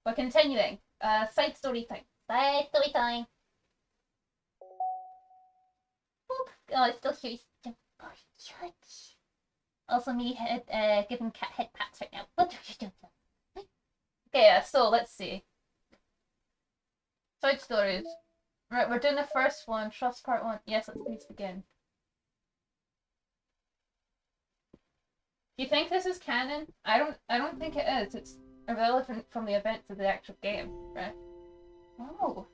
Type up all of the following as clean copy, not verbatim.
We're continuing. Side story time. Side story time. Boop. Oh, it's still here. Oh, shucks. Also me giving cat head pats right now. What are you doing? Okay, so let's see. Side stories. Right, we're doing the first one. Trust part 1. Yes, let's begin. Do you think this is canon? I don't think it is. It's irrelevant from the events of the actual game, right? Oh.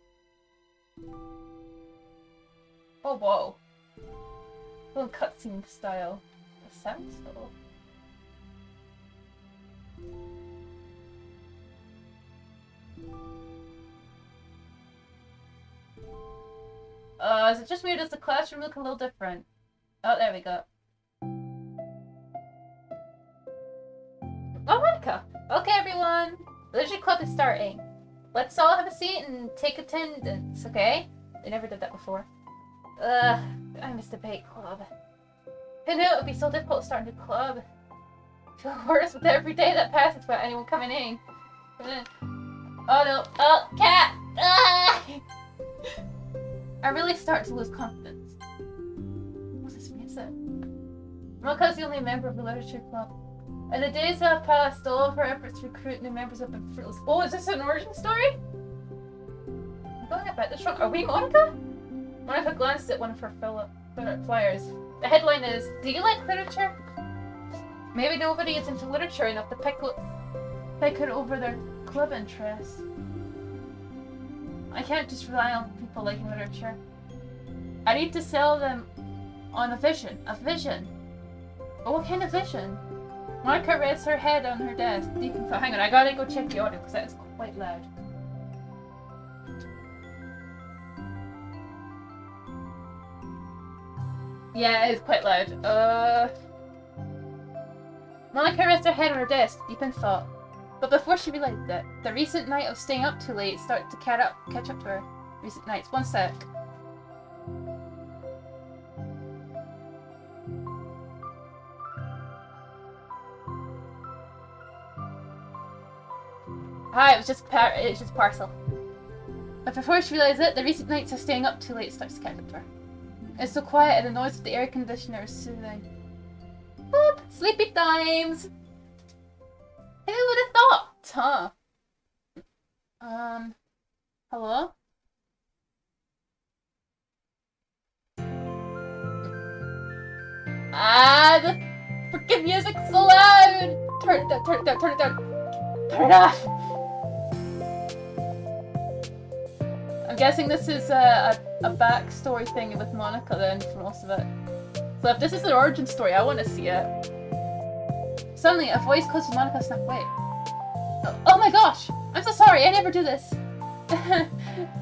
Oh, whoa. Little cutscene style. The sound style. Is it just weird? Does the classroom look a little different? Oh, there we go. Oh, Monica! Okay, everyone! The Literature Club is starting. Let's all have a seat and take attendance, okay? They never did that before. I miss the debate club. Who knew it would be so difficult to start a new club? I feel worse with every day that passes without anyone coming in. Oh no! Oh, cat! Ah! I'm really starting to lose confidence. What's this music? Monica's the only member of the Literature Club. And the days have passed, all of her efforts to recruit new members have been fruitless. Oh, is this an origin story? I'm going about this wrong. Are we Monica? Monica glanced at one of her flyers. The headline is, "Do you like literature?" Maybe nobody is into literature enough to pick it over their club interests. I can't just rely on people liking literature. I need to sell them on a vision. A vision? But what kind of vision? Monica rests her head on her desk, deep in thought. Hang on, I gotta go check the audio because that is quite loud. Yeah, it is quite loud. Monica rests her head on her desk, deep in thought. But before she realised it, the recent night of staying up too late started to catch up to her. Recent nights. One sec. Hi, it's just parcel. But before she realised it, the recent nights of staying up too late starts to catch up to her. It's so quiet and the noise of the air conditioner is soothing. Boop! Sleepy times! Who would have thought? Huh? Hello? The freaking music's so loud! Turn it down, turn it down, turn it down! Turn it off! I'm guessing this is a backstory thing with Monica then for most of it. So if this is an origin story, I want to see it. Suddenly, a voice close to Monica snapped away. Oh my gosh! I'm so sorry, I never do this!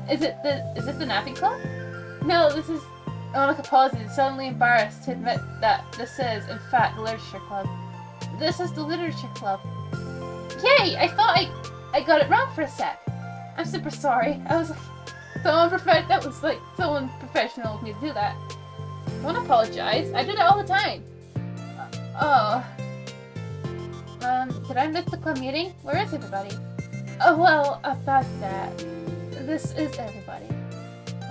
Is this the napping club? No, this is... Monica pauses, suddenly embarrassed to admit that this is, in fact, the Literature Club. This is the Literature Club. Yay! I thought I got it wrong for a sec. I'm super sorry. I was like... that was like someone professional of me to do that. Don't apologize. I do that all the time. Did I miss the club meeting? Where is everybody? Oh, well, about that. This is everybody.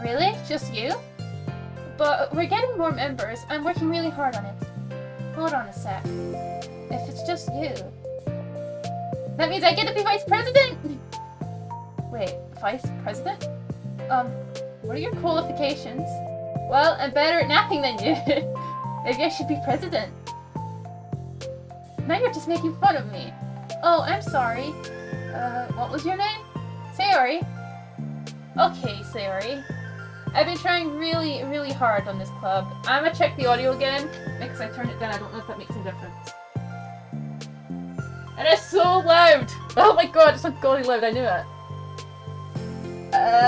Really? Just you? But we're getting more members. I'm working really hard on it. Hold on a sec. If it's just you... That means I get to be vice president! Wait, vice president? What are your qualifications? Well, I'm better at napping than you. Maybe I should be president. Now you're just making fun of me. Oh, I'm sorry. What was your name? Sayori. Okay, Sayori. I've been trying really, really hard on this club. I'm gonna check the audio again, because I turned it down. I don't know if that makes any difference. And it's so loud! Oh my god, it's ungodly loud, I knew it.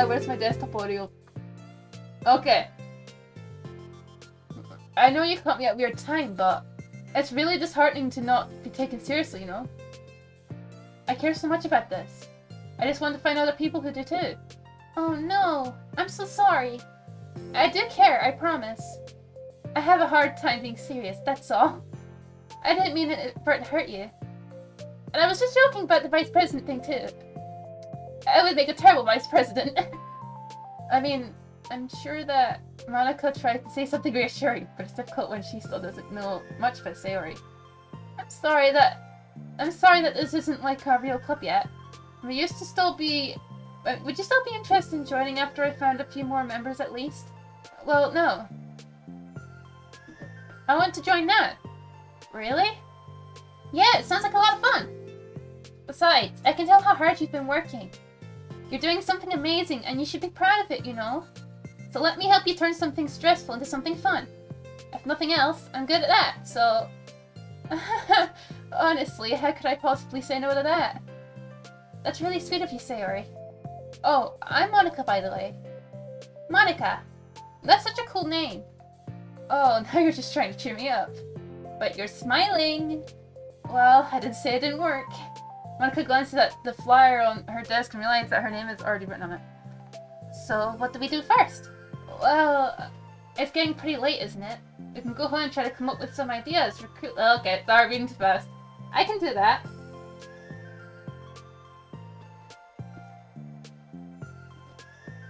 Where's my desktop audio? Okay. I know you caught me at a weird time, but it's really disheartening to not be taken seriously, you know? I care so much about this. I just want to find other people who do too. Oh no, I'm so sorry. I do care, I promise. I have a hard time being serious, that's all. I didn't mean it for it to hurt you. And I was just joking about the vice president thing too. I would make a terrible vice president. I mean, I'm sure that Monica tried to say something reassuring, but it's difficult when she still doesn't know much about Sayori. I'm sorry that this isn't like a real club yet. Would you still be interested in joining after I found a few more members at least? Well, no. I want to join now. Really? Yeah, it sounds like a lot of fun. Besides, I can tell how hard you've been working. You're doing something amazing and you should be proud of it, you know? So let me help you turn something stressful into something fun. If nothing else, I'm good at that, so... Honestly, how could I possibly say no to that? That's really sweet of you, Sayori. Oh, I'm Monica, by the way. Monica! That's such a cool name. Oh, now you're just trying to cheer me up. But you're smiling! Well, I didn't say it didn't work. Monica glances at the flyer on her desk and realizes that her name is already written on it. So, what do we do first? Well, it's getting pretty late, isn't it? We can go home and try to come up with some ideas. Okay, sorry, reading too fast. I can do that.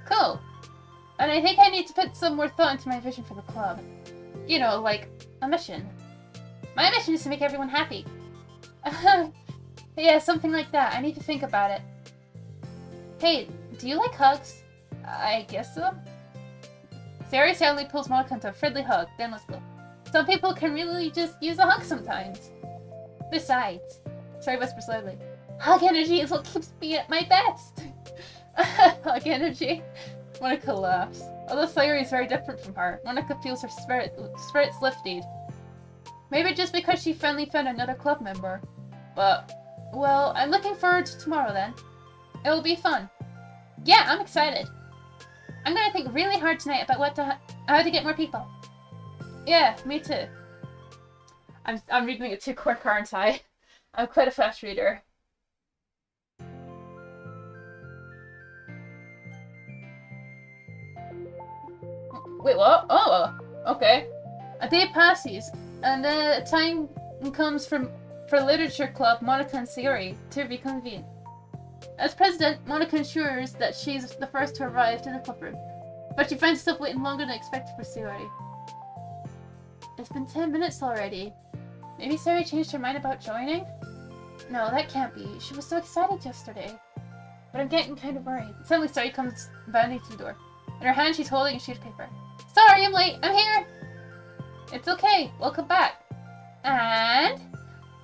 Cool. And I think I need to put some more thought into my vision for the club. You know, like a mission. My mission is to make everyone happy. Yeah, something like that. I need to think about it. Hey, do you like hugs? I guess so. Sayori sadly pulls Monica into a friendly hug, then let's go. Some people can really just use a hug sometimes. Besides, Sayori whispers loudly, hug energy is what keeps me at my best. Hug energy? Monica laughs. Although Sayori is very different from her, Monica feels her spirits lifted. Maybe just because she finally found another club member. But, well, I'm looking forward to tomorrow then. It will be fun. Yeah, I'm excited. I'm gonna think really hard tonight about how to get more people. Yeah, me too. I'm reading it too quick, aren't I? I'm quite a fast reader. Wait, what? Oh, okay. A day passes, and the time comes for literature club Monica and Sayori to reconvene. As president, Monica ensures that she's the first to arrive to the clubroom, but she finds herself waiting longer than expected for Sayori. It's been 10 minutes already. Maybe Sayori changed her mind about joining? No, that can't be. She was so excited yesterday. But I'm getting kind of worried. Suddenly Sayori comes bounding through the door. In her hand she's holding a sheet of paper. Sorry, I'm late. I'm here. It's okay. Welcome back. And...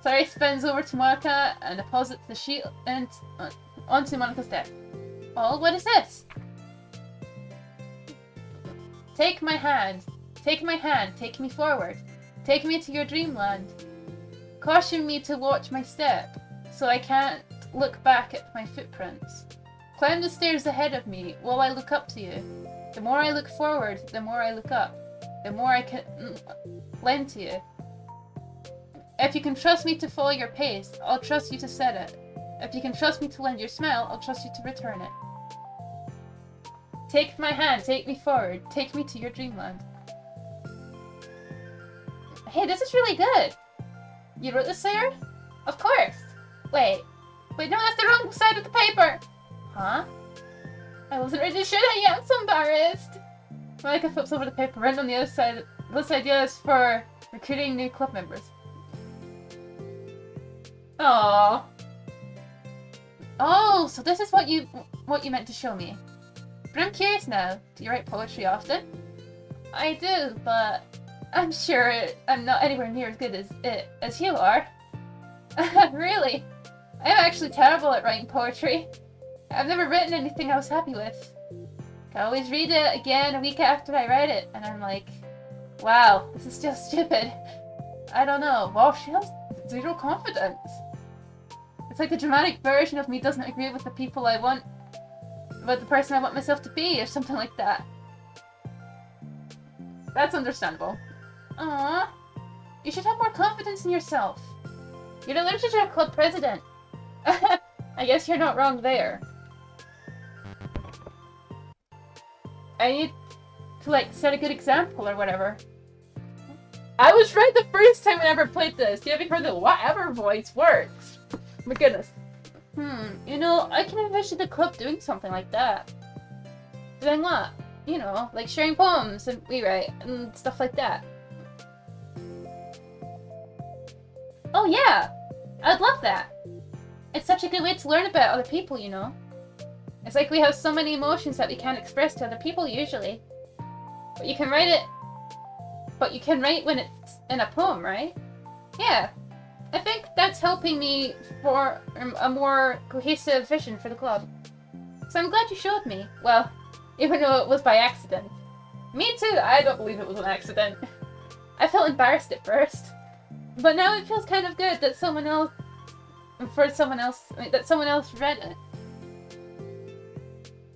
Sayori spins over to Monica and deposits the sheet and onto Monica's desk. Well, what is this? Take my hand. Take my hand. Take me forward. Take me to your dreamland. Caution me to watch my step, so I can't look back at my footprints. Climb the stairs ahead of me while I look up to you. The more I look forward, the more I look up. The more I can lend to you. If you can trust me to follow your pace, I'll trust you to set it. If you can trust me to lend your smile, I'll trust you to return it. Take my hand, take me forward, take me to your dreamland. Hey, this is really good! You wrote this, Sayori? Of course! Wait, no, that's the wrong side of the paper! Huh? I wasn't ready to share that yet, I'm so embarrassed! Monica flips over the paper, right on the other side. This idea is for recruiting new club members. Aww. Oh, so this is what you meant to show me. But I'm curious now, do you write poetry often? I do, but I'm sure I'm not anywhere near as good as you are. Really? I'm actually terrible at writing poetry. I've never written anything I was happy with. I always read it again a week after I write it, and I'm like, wow, this is just stupid. I don't know. Wow, she has zero confidence. It's like the dramatic version of me doesn't agree with the people I want, with the person I want myself to be, or something like that. That's understandable. Aww. You should have more confidence in yourself. You're the literature club president. I guess you're not wrong there. I need to, like, set a good example or whatever. I was right the first time I ever played this. You haven't heard the whatever voice works. My goodness. You know, I can envision the club doing something like that. Doing what? You know, like sharing poems and rewrite and stuff like that. Oh yeah! I'd love that! It's such a good way to learn about other people, you know? It's like we have so many emotions that we can't express to other people usually. But you can write it... But you can write when it's in a poem, right? Yeah. I think that's helping me for a more cohesive vision for the club. So I'm glad you showed me. Well, even though it was by accident. Me too, I don't believe it was an accident. I felt embarrassed at first. But now it feels kind of good that someone else read it.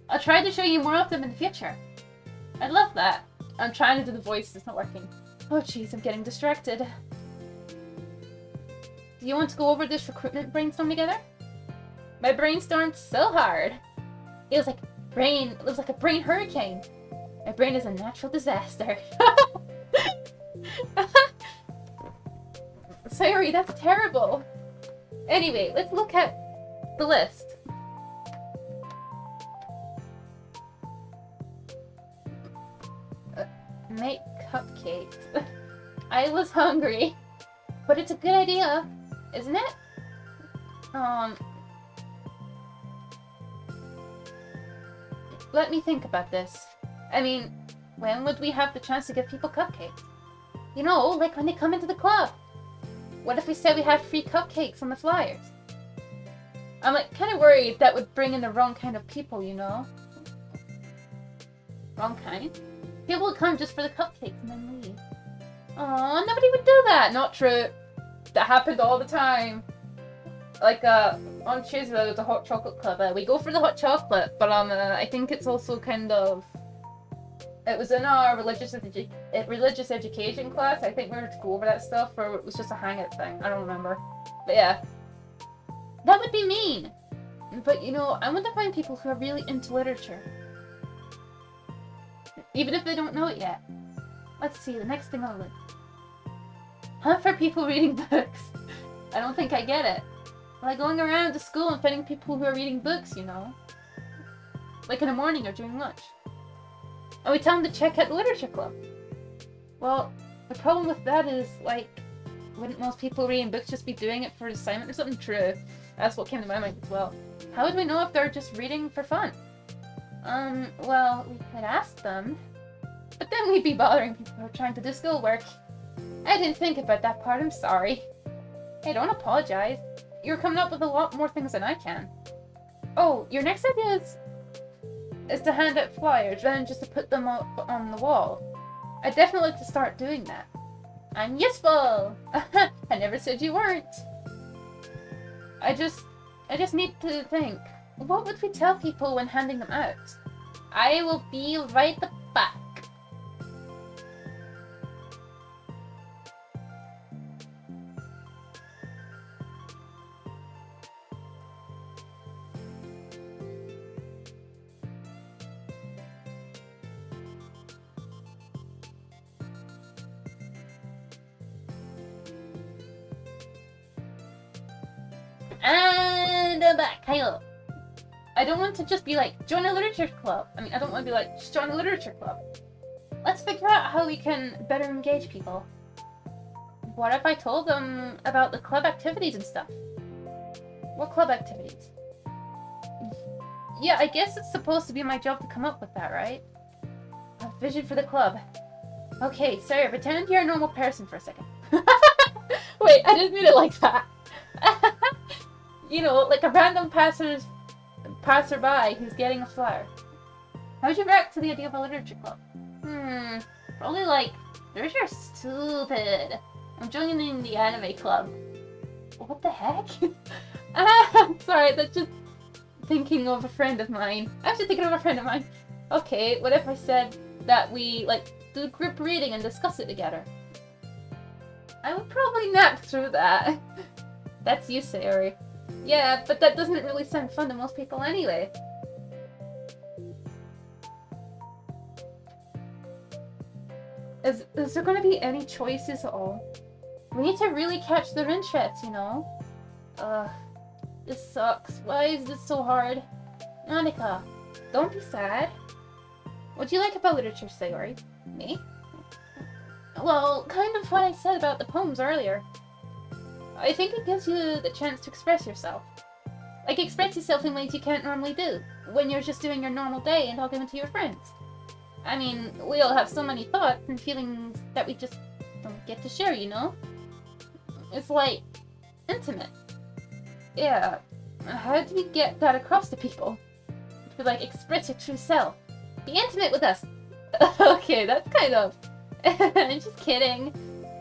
I'll try to show you more of them in the future. I'd love that. I'm trying to do the voice, it's not working. Oh jeez, I'm getting distracted. Do you want to go over this recruitment brainstorm together? My brainstormed so hard. It was like a brain hurricane. My brain is a natural disaster. Sorry, that's terrible. Anyway, let's look at the list. Make cupcakes. I was hungry, but it's a good idea, isn't it? Let me think about this. I mean, when would we have the chance to give people cupcakes? You know, like when they come into the club. What if we said we had free cupcakes on the flyers? I'm like kind of worried that would bring in the wrong kind of people, you know? Wrong kind? People would come just for the cupcakes and then leave. Aw, nobody would do that! Not true. That happened all the time. Like, on Tuesday there was a hot chocolate club. We go for the hot chocolate, but I think it's also kind of... It was in our religious education class. I think we were to go over that stuff, or it was just a hangout thing. I don't remember. But yeah. That would be mean! But, you know, I want to find people who are really into literature. Even if they don't know it yet. Let's see, the next thing on the list. Hunt for people reading books. I don't think I get it. Like going around to school and finding people who are reading books, you know? Like in the morning or during lunch. And we tell them to check out the literature club. Well, the problem with that is, like, wouldn't most people reading books just be doing it for an assignment or something? True. That's what came to my mind as well. How would we know if they're just reading for fun? Well, we could ask them. But then we'd be bothering people who are trying to do schoolwork. I didn't think about that part, I'm sorry. Hey, don't apologize. You're coming up with a lot more things than I can. Oh, your next idea is to hand out flyers rather than just to put them up on the wall. I'd definitely like to start doing that. I'm useful! I never said you weren't. I just need to think. What would we tell people when handing them out? I will be right back. And I'm back. Hello. I don't want to just be like, join a literature club. I mean, I don't want to be like, just join a literature club. Let's figure out how we can better engage people. What if I told them about the club activities and stuff? What club activities? Yeah, I guess it's supposed to be my job to come up with that, right? A vision for the club. Okay, Sarah, pretend you're a normal person for a second. Wait, I didn't mean it like that. You know, like a random passerby who's getting a flyer. How would you react to the idea of a literature club? Probably like, literature's stupid. I'm joining the anime club. What the heck? Sorry, that's just thinking of a friend of mine. Actually thinking of a friend of mine. Okay, what if I said that we, like, do group reading and discuss it together? I would probably nap through that. That's you, Sayori. Yeah, but that doesn't really sound fun to most people anyway. Is there going to be any choices at all? We need to really catch their interest, you know? This sucks. Why is this so hard? Monica, don't be sad. What do you like about literature, Sayori? Me? Well, kind of what I said about the poems earlier. I think it gives you the chance to express yourself. Like, express yourself in ways you can't normally do, when you're just doing your normal day and talking to your friends. I mean, we all have so many thoughts and feelings that we just don't get to share, you know? It's like, intimate. Yeah, how do we get that across to people? To like, express your true self. Be intimate with us. Okay, that's kind of... I'm just kidding.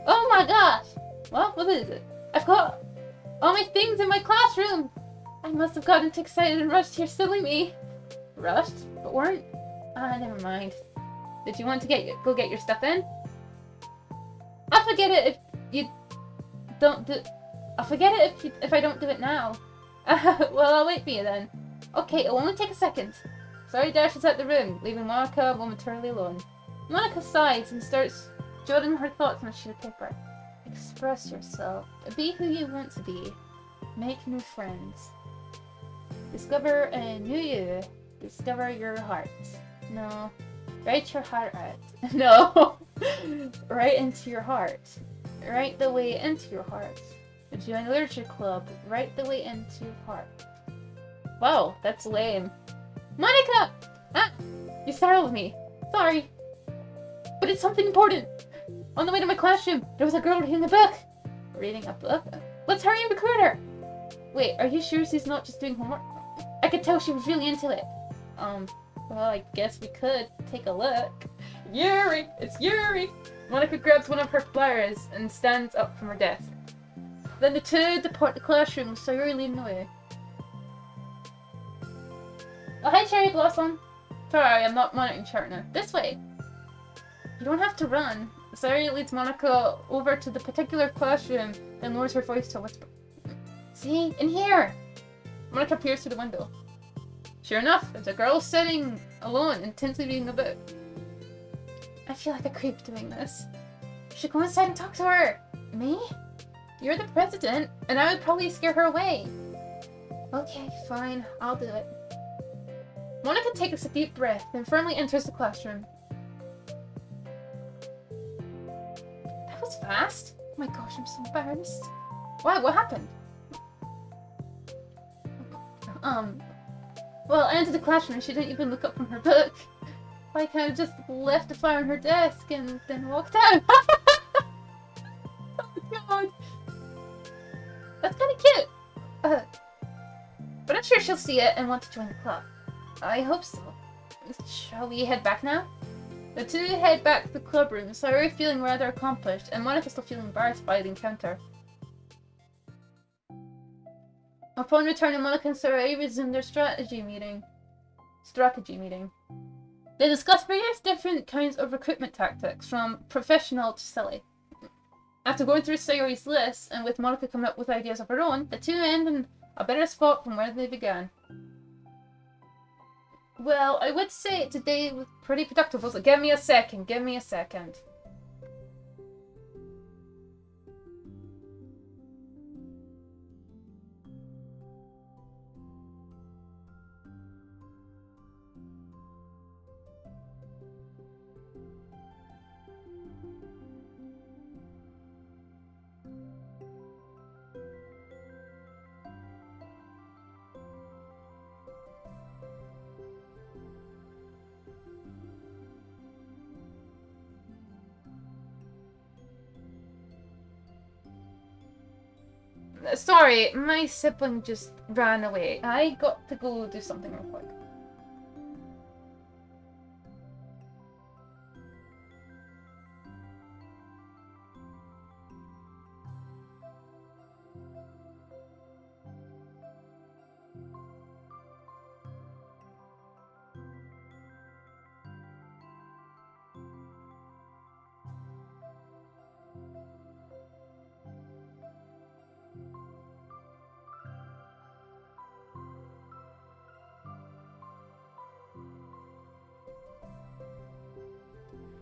Oh my gosh! What is it? I've got all my things in my classroom! I must have gotten too excited and rushed here, silly me. Rushed? But weren't? Ah, never mind. Did you want to go get your stuff in? I'll forget it if you don't do... I'll forget it if I don't do it now. Well, I'll wait for you then. Okay, it'll only take a second. Sorry dashes out the room, leaving Monica momentarily alone. Monica sighs and starts jotting her thoughts on a sheet of paper. Express yourself. Be who you want to be. Make new friends. Discover a new you. Discover your heart. No. Write your heart out. No. Right into your heart. Right the way into your heart. Join a literature club. Right the way into your heart. Wow, that's lame. Monica! Ah! You startled me. Sorry. But it's something important. On the way to my classroom, there was a girl reading a book. Reading a book? Let's hurry and recruit her. Wait, are you sure she's not just doing homework? I could tell she was really into it. Well, I guess we could take a look. Yuri! It's Yuri! Monica grabs one of her flyers and stands up from her desk. Then the two depart the classroom, so Yuri leading the way. Oh, hi, Cherry Blossom. Sorry, I'm not monitoring chart now. This way. You don't have to run. Sayori leads Monica over to the particular classroom, then lowers her voice to a whisper. See? In here! Monica peers through the window. Sure enough, there's a girl sitting alone, intensely reading a book. I feel like a creep doing this. You should go inside and talk to her. Me? You're the president, and I would probably scare her away. Okay, fine. I'll do it. Monica takes a deep breath, then firmly enters the classroom. That was fast. Oh my gosh, I'm so embarrassed. Why? What happened? Well, I entered the classroom and she didn't even look up from her book. I kind of just left the flyer on her desk and then walked out. Oh god. That's kind of cute. But I'm sure she'll see it and want to join the club. I hope so. Shall we head back now? The two head back to the club room, Sayori feeling rather accomplished and Monica still feeling embarrassed by the encounter. Upon returning, Monica and Sayori resumed their strategy meeting. They discussed various different kinds of recruitment tactics, from professional to silly. After going through Sayori's list, and with Monica coming up with ideas of her own, the two end in a better spot from where they began. Well, I would say today was pretty productive. Was it? Give me a second. Sorry, my sibling just ran away. I got to go do something real quick.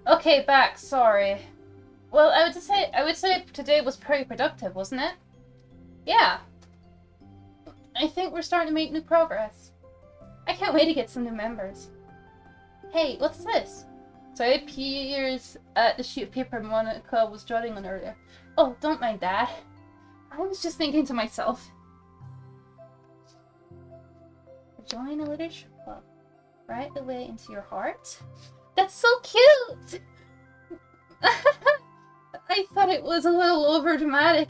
Okay, back. Sorry. Well, I would say today was pretty productive, wasn't it? Yeah. I think we're starting to make new progress. I can't wait to get some new members. Hey, what's this? So it appears at the sheet of paper Monica was jotting on earlier. Oh, don't mind that. I was just thinking to myself. Join a literature club. Right away into your heart. That's so cute! I thought it was a little over dramatic.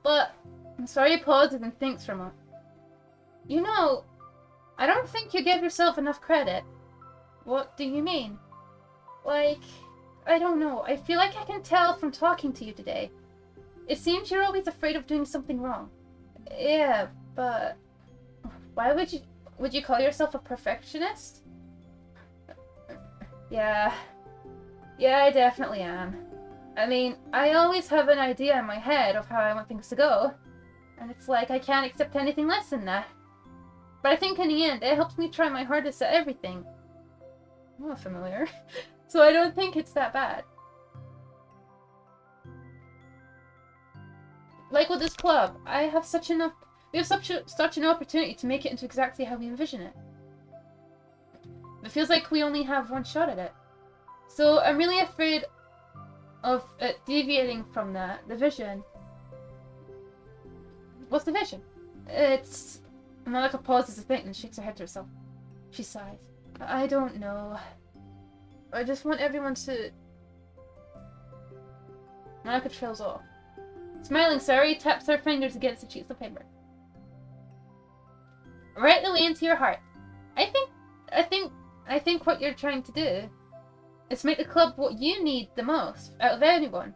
But I'm sorry I paused and thinks for a moment. You know, I don't think you give yourself enough credit. What do you mean? Like, I don't know. I feel like I can tell from talking to you today. It seems you're always afraid of doing something wrong. Yeah, but why would you call yourself a perfectionist? Yeah, I definitely am. I mean, I always have an idea in my head of how I want things to go, and it's like I can't accept anything less than that. But I think in the end, it helps me try my hardest at everything. Oh, familiar. So I don't think it's that bad. Like with this club, we have such an opportunity to make it into exactly how we envision it. It feels like we only have one shot at it. So I'm really afraid of it deviating from that. The vision. What's the vision? It's... Monica pauses a bit and shakes her head to herself. She sighs. I don't know. I just want everyone to... Monica trails off. Smiling, Sari taps her fingers against the sheets of paper. Right away into your heart. I think what you're trying to do is make the club what you need the most out of anyone.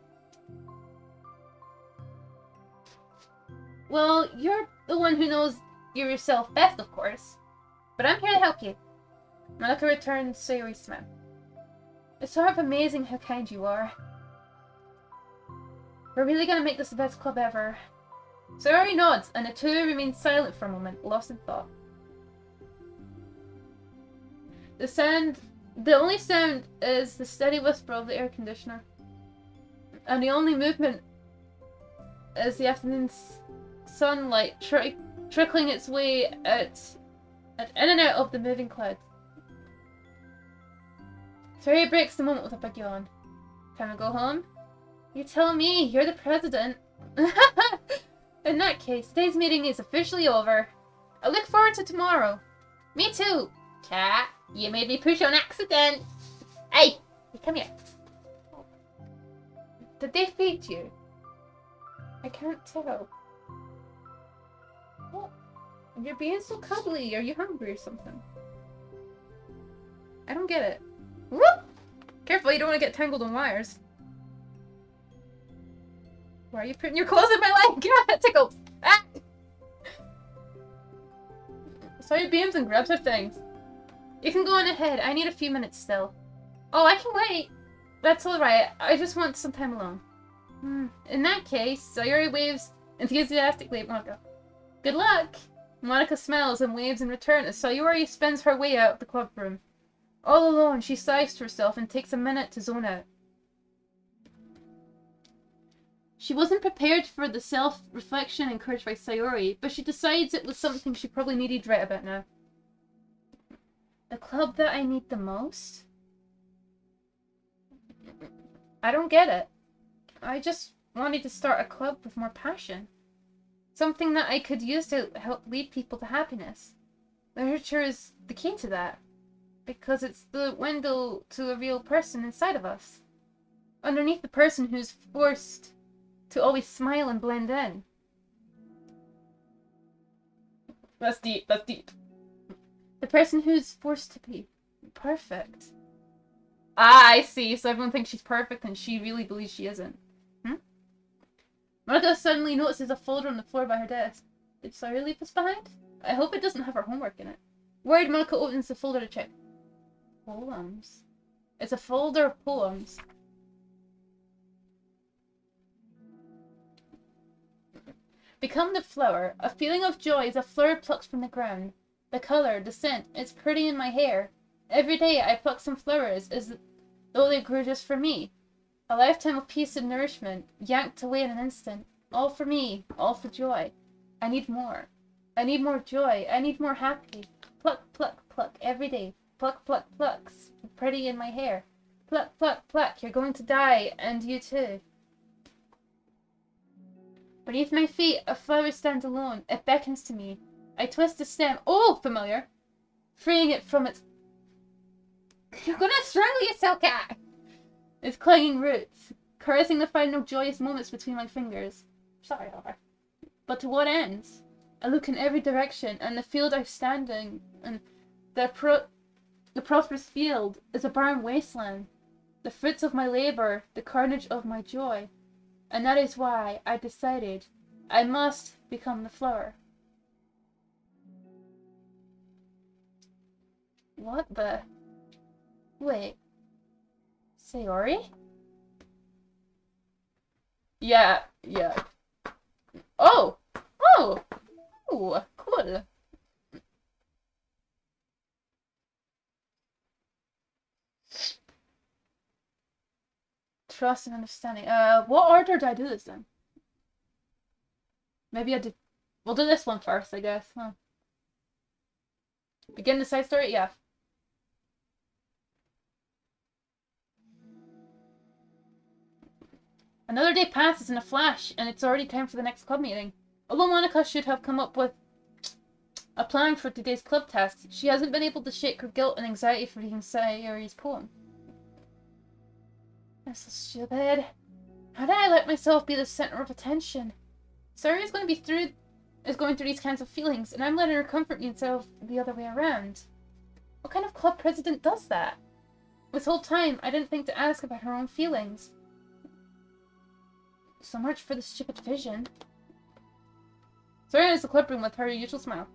Well, you're the one who knows you yourself best, of course. But I'm here to help you. Monica returns Sayori's smile. It's sort of amazing how kind you are. We're really gonna make this the best club ever. Sayori nods, and the two remain silent for a moment, lost in thought. The only sound is the steady whisper of the air conditioner. And the only movement is the afternoon sunlight trickling its way out in and out of the moving clouds. Sayori breaks the moment with a big yawn. Can we go home? You tell me, you're the president. In that case, today's meeting is officially over. I look forward to tomorrow. Me too. Cat, you made me push on accident. Hey, come here. Did they feed you? I can't tell. What? You're being so cuddly. Are you hungry or something? I don't get it. Whoop! Careful, you don't want to get tangled in wires. Why are you putting your claws in my leg? Tickle! Ah! Sorry, beams and grabs her things. You can go on ahead. I need a few minutes still. Oh, I can wait. That's alright. I just want some time alone. In that case, Sayori waves enthusiastically at Monica. Good luck! Monica smiles and waves in return as Sayori spins her way out of the club room. All alone, she sighs to herself and takes a minute to zone out. She wasn't prepared for the self-reflection encouraged by Sayori, but she decides it was something she probably needed right about now. The club that I need the most? I don't get it. I just wanted to start a club with more passion. Something that I could use to help lead people to happiness. Literature is the key to that. Because it's the window to a real person inside of us. Underneath the person who's forced to always smile and blend in. That's deep, that's deep. The person who's forced to be perfect. Ah, I see. So everyone thinks she's perfect and she really believes she isn't. Monica suddenly notices a folder on the floor by her desk. Did Sayori leave this behind? I hope it doesn't have her homework in it. Worried, Monica opens the folder to check. Poems. It's a folder of poems. Become the flower. A feeling of joy is a flower plucked from the ground. The color, the scent, it's pretty in my hair. Every day I pluck some flowers as though they grew just for me. A lifetime of peace and nourishment, yanked away in an instant. All for me, all for joy. I need more. I need more joy. I need more happy. Pluck, pluck, pluck every day. Pluck, pluck, pluck. Pretty in my hair. Pluck, pluck, pluck. You're going to die, and you too. Beneath my feet, a flower stands alone. It beckons to me. I twist the stem. Oh, familiar. Freeing it from its... You're gonna strangle yourself, cat! Its clinging roots, caressing the final joyous moments between my fingers. Sorry, Oliver. But to what ends? I look in every direction, and the field I'm standing in, the prosperous field, is a barren wasteland. The fruits of my labor, the carnage of my joy. And that is why I decided I must become the flower. What the... Wait. Sayori? Yeah. Oh! Oh! Ooh, cool. Trust and understanding. What order do I do this then? Maybe I did... We'll do this one first, I guess. Huh. Begin the side story? Yeah. Another day passes in a flash, and it's already time for the next club meeting. Although Monica should have come up with a plan for today's club test, she hasn't been able to shake her guilt and anxiety for reading Sayori's poem. I'm so stupid. How did I let myself be the center of attention? Sayori is going through these kinds of feelings, and I'm letting her comfort me instead of the other way around. What kind of club president does that? This whole time, I didn't think to ask about her own feelings. So much for the stupid vision. Sayori enters the clubroom with her usual smile.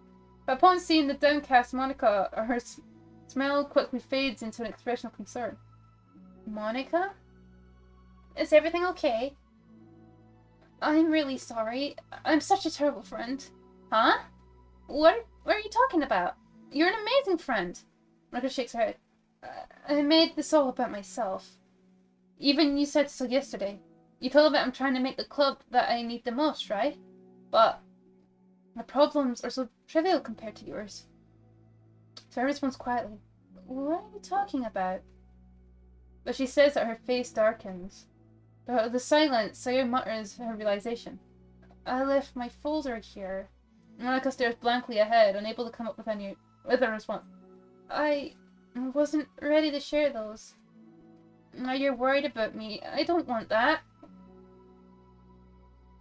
But upon seeing the downcast Monica, her smile quickly fades into an expression of concern. Monica? Is everything okay? I'm really sorry. I'm such a terrible friend. Huh? What are you talking about? You're an amazing friend. Monica shakes her head. I made this all about myself. Even you said so yesterday. You told me I'm trying to make the club that I need the most, right? But my problems are so trivial compared to yours. So I responds quietly. What are you talking about? But she says that her face darkens. The silence, Sayori mutters her realization. I left my folder here. Monica stares blankly ahead, unable to come up with a response. I wasn't ready to share those. Now you're worried about me. I don't want that.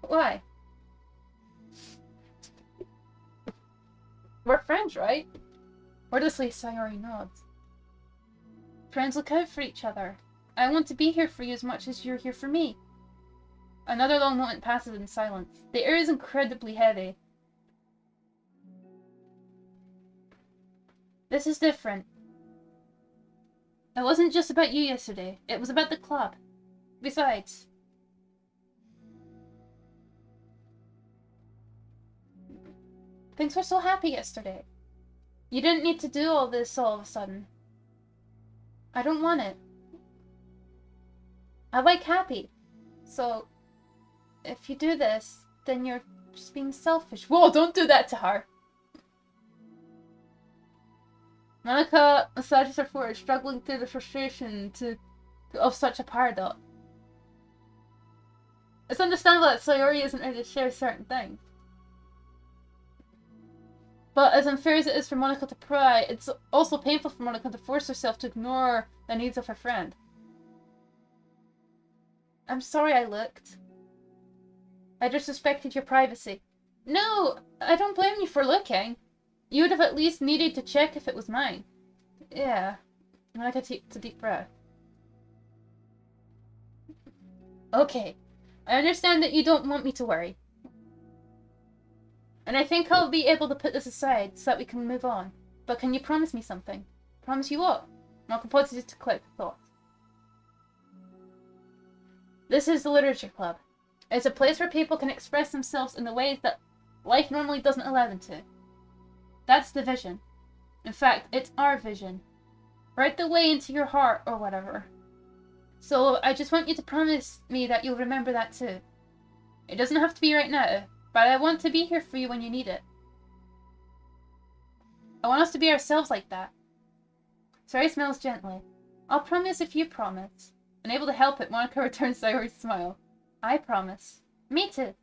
Why? We're friends, right? Wordlessly, Sayori nods. Friends look out for each other. I want to be here for you as much as you're here for me. Another long moment passes in silence. The air is incredibly heavy. This is different. It wasn't just about you yesterday. It was about the club. Besides... Things were so happy yesterday. You didn't need to do all this all of a sudden. I don't want it. I like happy. So, if you do this, then you're just being selfish. Whoa, don't do that to her! Monica massages her forehead, struggling through the frustration of such a paradox. It's understandable that Sayori isn't ready to share certain things. But as unfair as it is for Monica to pry, it's also painful for Monica to force herself to ignore the needs of her friend. I'm sorry I looked. I disrespected your privacy. No, I don't blame you for looking. You would have at least needed to check if it was mine. Yeah. Monica takes a deep breath. Okay. I understand that you don't want me to worry. And I think I'll be able to put this aside so that we can move on. But can you promise me something? Promise you what? Monica pauses to collect thoughts. This is the Literature Club. It's a place where people can express themselves in the ways that life normally doesn't allow them to. That's the vision. In fact, it's our vision. Right the way into your heart or whatever. So I just want you to promise me that you'll remember that too. It doesn't have to be right now, but I want to be here for you when you need it. I want us to be ourselves like that. Sayori smiles gently. I'll promise if you promise. Unable to help it, Monica returns Sayori's smile. I promise. Me too.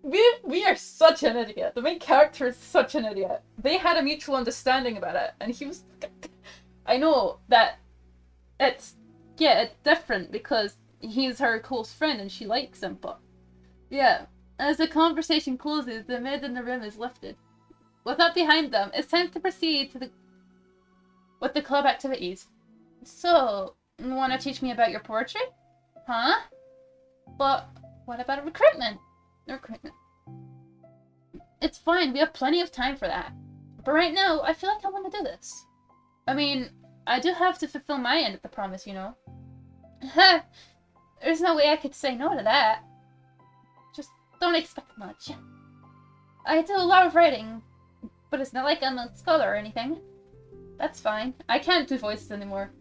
We are such an idiot. The main character is such an idiot. They had a mutual understanding about it, and he was... I know that it's... Yeah, it's different because he's her close friend and she likes him, but... Yeah, as the conversation closes, the mid in the room is lifted. With that behind them, it's time to proceed to with the club activities. So, you want to teach me about your poetry? Huh? But what about recruitment? Recruitment. It's fine, we have plenty of time for that. But right now, I feel like I want to do this. I mean, I do have to fulfill my end of the promise, you know? There's no way I could say no to that. Just don't expect much. I do a lot of writing, but it's not like I'm a scholar or anything. That's fine. I can't do voices anymore.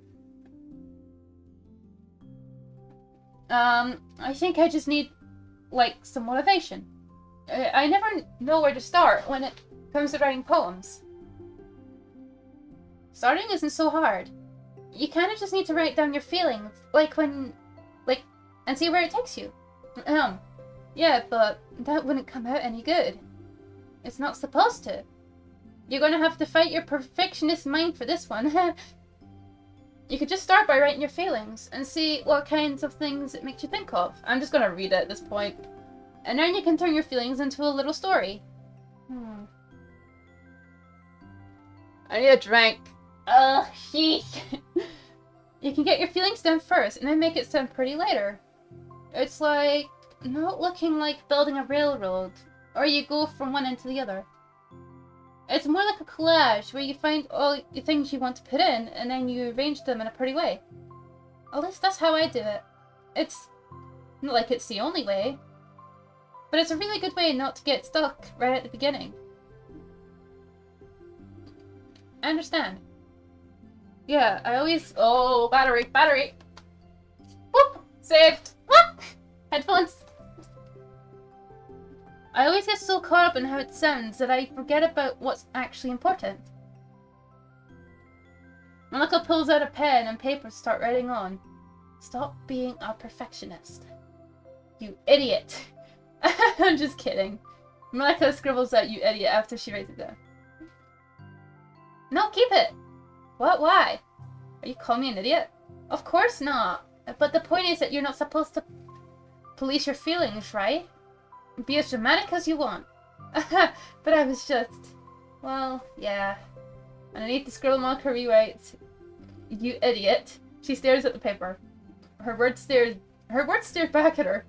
I think I just need, like, some motivation. I never know where to start when it comes to writing poems. Starting isn't so hard. You kind of just need to write down your feelings, and see where it takes you. Yeah, but that wouldn't come out any good. It's not supposed to. You're gonna have to fight your perfectionist mind for this one. You could just start by writing your feelings and see what kinds of things it makes you think of. I'm just gonna read it at this point. And then you can turn your feelings into a little story. I need a drink. Yeek. You can get your feelings down first and then make it sound pretty later. It's like not looking like building a railroad, or you go from one end to the other. It's more like a collage where you find all the things you want to put in and then you arrange them in a pretty way. At least that's how I do it. It's not like it's the only way, but it's a really good way not to get stuck right at the beginning. I understand. Yeah, I always... Oh, battery! Whoop! Saved! Whoop! Headphones! I always get so caught up in how it sounds that I forget about what's actually important. Monica pulls out a pen and paper to start writing on. Stop being a perfectionist. You idiot! I'm just kidding. Monica scribbles out "you idiot" after she writes it down. No, keep it! What? Why? Are you calling me an idiot? Of course not. But the point is that you're not supposed to police your feelings, right? Be as dramatic as you want. But I was just... Well, yeah. Underneath the scribble, Monica rewrites, "You idiot." She stares at the paper. Her words stare back at her.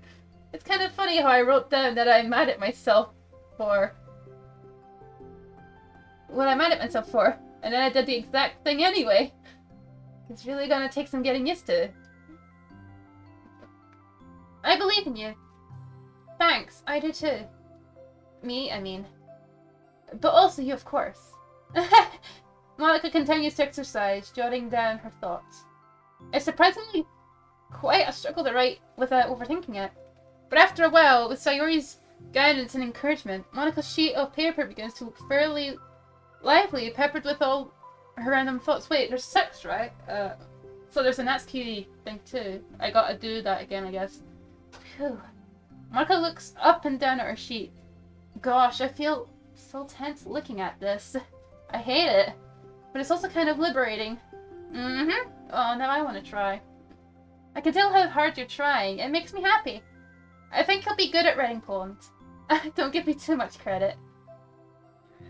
It's kind of funny how I wrote down that I'm mad at myself for... what I'm mad at myself for. And then I did the exact thing anyway. It's really gonna take some getting used to. I believe in you. Thanks, I do too. Me, I mean. But also you, of course. Monica continues to exercise, jotting down her thoughts. It's surprisingly quite a struggle to write without overthinking it. But after a while, with Sayori's guidance and encouragement, Monica's sheet of paper begins to look fairly lively, peppered with all her random thoughts. Wait, there's 6, right? So there's an ASCII thing too. I gotta do that again, I guess. Phew. Monica looks up and down at her sheet. Gosh, I feel so tense looking at this. I hate it. But it's also kind of liberating. Oh, now I want to try. I can tell how hard you're trying. It makes me happy. I think you'll be good at writing poems. Don't give me too much credit.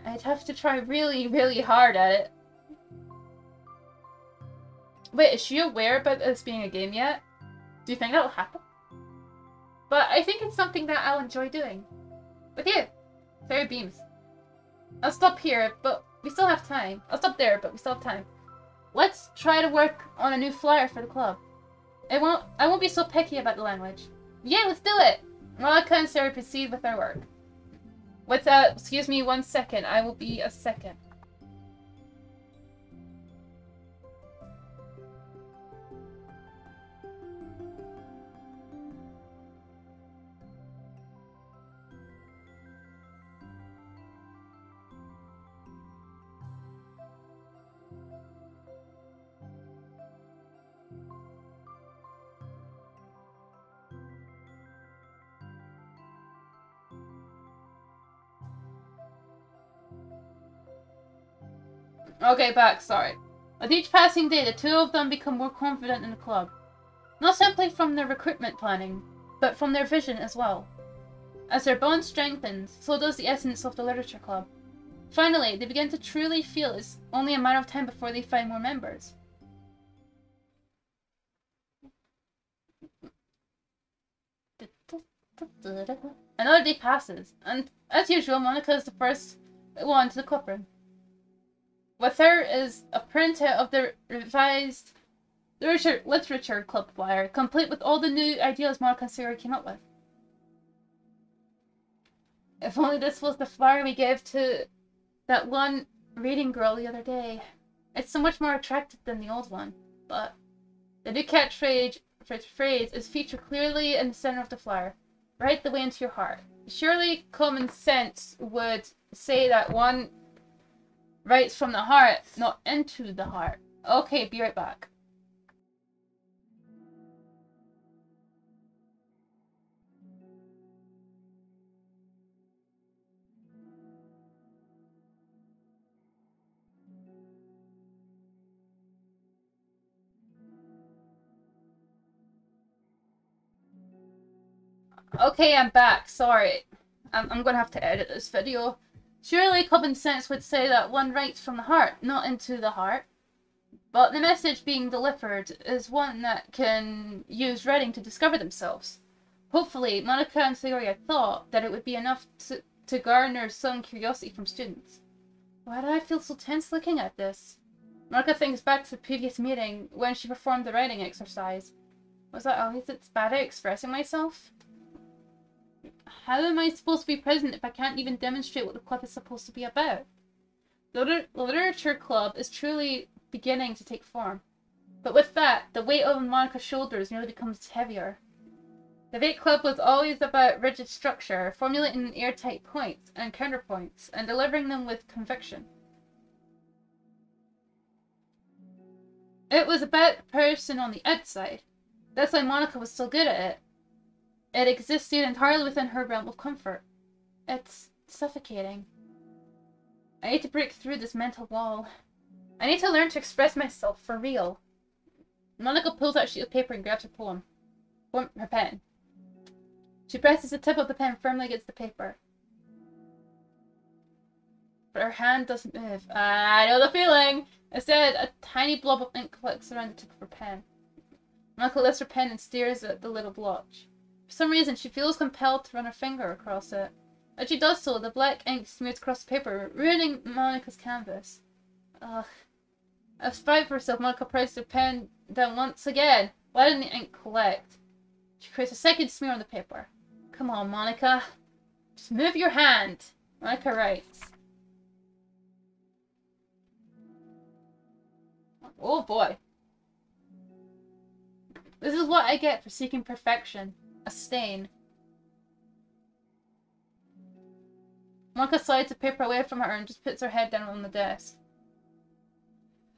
I'd have to try really, really hard at it. Wait, is she aware about this being a game yet? Do you think that'll happen? But I think it's something that I'll enjoy doing. With you. Fairy beams. I'll stop here, but we still have time. I'll stop there, but we still have time. Let's try to work on a new flyer for the club. I won't be so picky about the language. Yeah, let's do it! Monica and Sarah proceed with their work. Excuse me 1 second. I will be a second. Okay, back, sorry. With each passing day, the two of them become more confident in the club. Not simply from their recruitment planning, but from their vision as well. As their bond strengthens, so does the essence of the literature club. Finally, they begin to truly feel it's only a matter of time before they find more members. Another day passes, and as usual, Monica is the first one to the club room. With her is a printout of the revised literature club flyer, complete with all the new ideas Monica and Sarah came up with. If only this was the flyer we gave to that one reading girl the other day. It's so much more attractive than the old one, but the new catchphrase is featured clearly in the center of the flyer. Right the way into your heart. Surely common sense would say that one writes from the heart, not into the heart. Okay, be right back. Okay, I'm back. Sorry. I'm gonna have to edit this video. Surely common sense would say that one writes from the heart, not into the heart. But the message being delivered is one that can use reading to discover themselves. Hopefully, Monica and Sayori thought that it would be enough to garner some curiosity from students. Why do I feel so tense looking at this? Monica thinks back to the previous meeting when she performed the writing exercise. Was that always as bad at expressing myself? How am I supposed to be present if I can't even demonstrate what the club is supposed to be about? The literature club is truly beginning to take form. But with that, the weight on Monica's shoulders nearly becomes heavier. The Vate Club was always about rigid structure, formulating airtight points and counterpoints, and delivering them with conviction. It was about the person on the outside. That's why Monica was so good at it. It existed entirely within her realm of comfort. It's suffocating. I need to break through this mental wall. I need to learn to express myself for real. Monica pulls out a sheet of paper and grabs her pen. She presses the tip of the pen firmly against the paper. But her hand doesn't move. I know the feeling! Instead, a tiny blob of ink clicks around the tip of her pen. Monica lifts her pen and stares at the little blotch. For some reason, she feels compelled to run her finger across it. As she does so, the black ink smears across the paper, ruining Monica's canvas. Ugh. Out of spite for herself, Monica presses her pen down once again, letting the ink collect. She creates a second smear on the paper. Come on, Monica. Just move your hand. Monica writes. Oh boy. This is what I get for seeking perfection. A stain. Monica slides the paper away from her and just puts her head down on the desk.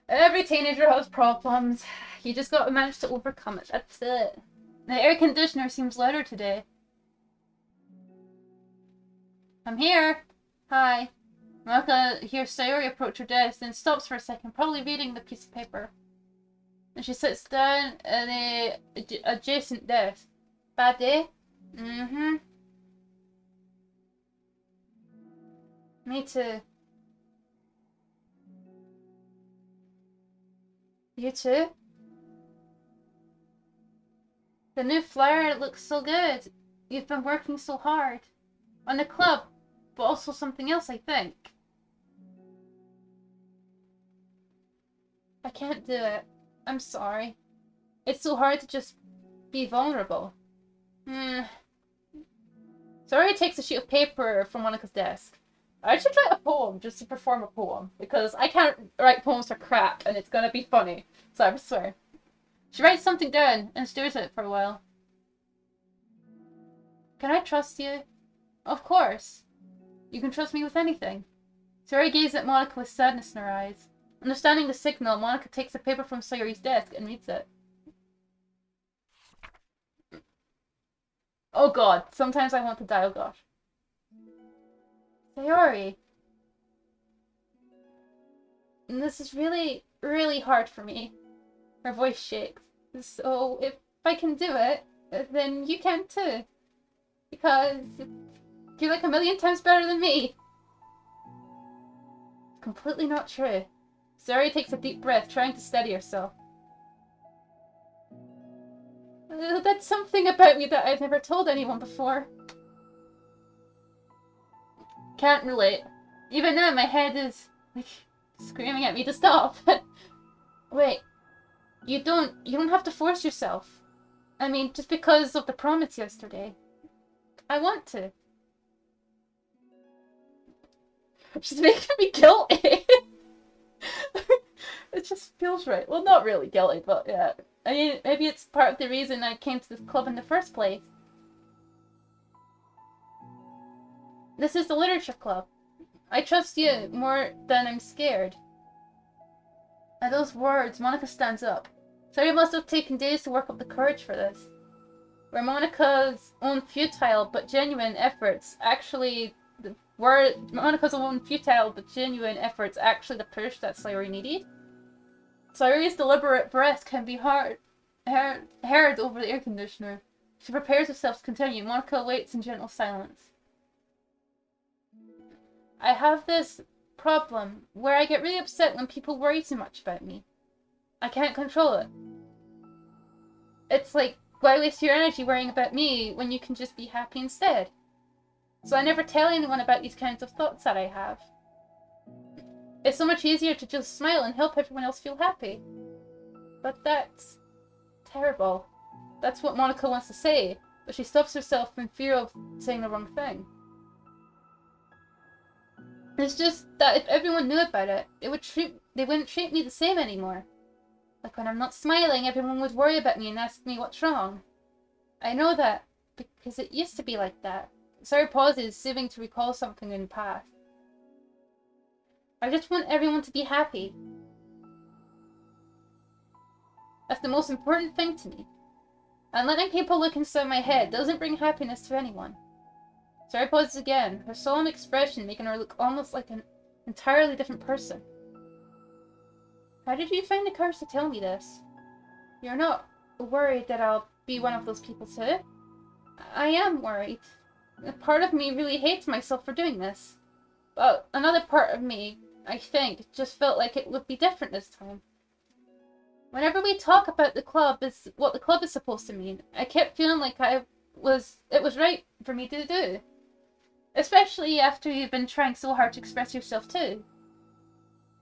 Every teenager has problems. You just gotta manage to overcome it. That's it. The air conditioner seems louder today. I'm here. Hi. Monica hears Sayori approach her desk, then stops for a second, probably reading the piece of paper. Then she sits down at the adjacent desk. Bad day? Mm-hmm. Me too. You too? The new flyer looks so good. You've been working so hard. On the club, but also something else, I think. I can't do it. I'm sorry. It's so hard to just be vulnerable. Sayori takes a sheet of paper from Monica's desk. I should write a poem just to perform a poem, because I can't write poems for crap, and it's gonna be funny. So I swear. She writes something down and stares at it for a while. Can I trust you? Of course. You can trust me with anything. Sayori gazes at Monica with sadness in her eyes. Understanding the signal, Monica takes the paper from Sayori's desk and reads it. Oh god, sometimes I want to die, oh gosh. Sayori. And this is really, really hard for me. Her voice shakes. So if I can do it, then you can too. Because you're like a million times better than me. Completely not true. Sayori takes a deep breath, trying to steady herself. That's something about me that I've never told anyone before. Can't relate. Even now my head is like screaming at me to stop. Wait, you don't have to force yourself. I mean, just because of the promise yesterday. I want to. She's making me guilty. It just feels right. Well, not really guilty, but yeah. I mean, maybe it's part of the reason I came to this club in the first place. This is the literature club. I trust you more than I'm scared. At those words, Monica stands up. Sayori must have taken days to work up the courage for this. Where Monica's own futile but genuine efforts actually the push that Sayori needed. Sayori's deliberate breath can be heard over the air conditioner. She prepares herself to continue. Monica waits in gentle silence. I have this problem where I get really upset when people worry too much about me. I can't control it. It's like, why waste your energy worrying about me when you can just be happy instead? So I never tell anyone about these kinds of thoughts that I have. It's so much easier to just smile and help everyone else feel happy. But that's terrible. That's what Monica wants to say, but she stops herself in fear of saying the wrong thing. It's just that if everyone knew about it, they wouldn't treat me the same anymore. Like when I'm not smiling, everyone would worry about me and ask me what's wrong. I know that because it used to be like that. Sayori pauses, seeming to recall something in the past. I just want everyone to be happy. That's the most important thing to me. And letting people look inside my head doesn't bring happiness to anyone. Sayori pauses again, her solemn expression making her look almost like an entirely different person. How did you find the courage to tell me this? You're not worried that I'll be one of those people too? I am worried. A part of me really hates myself for doing this. But another part of me, I think, just felt like it would be different this time. Whenever we talk about the club is what the club is supposed to mean, I kept feeling like it was right for me to do. Especially after you've been trying so hard to express yourself too.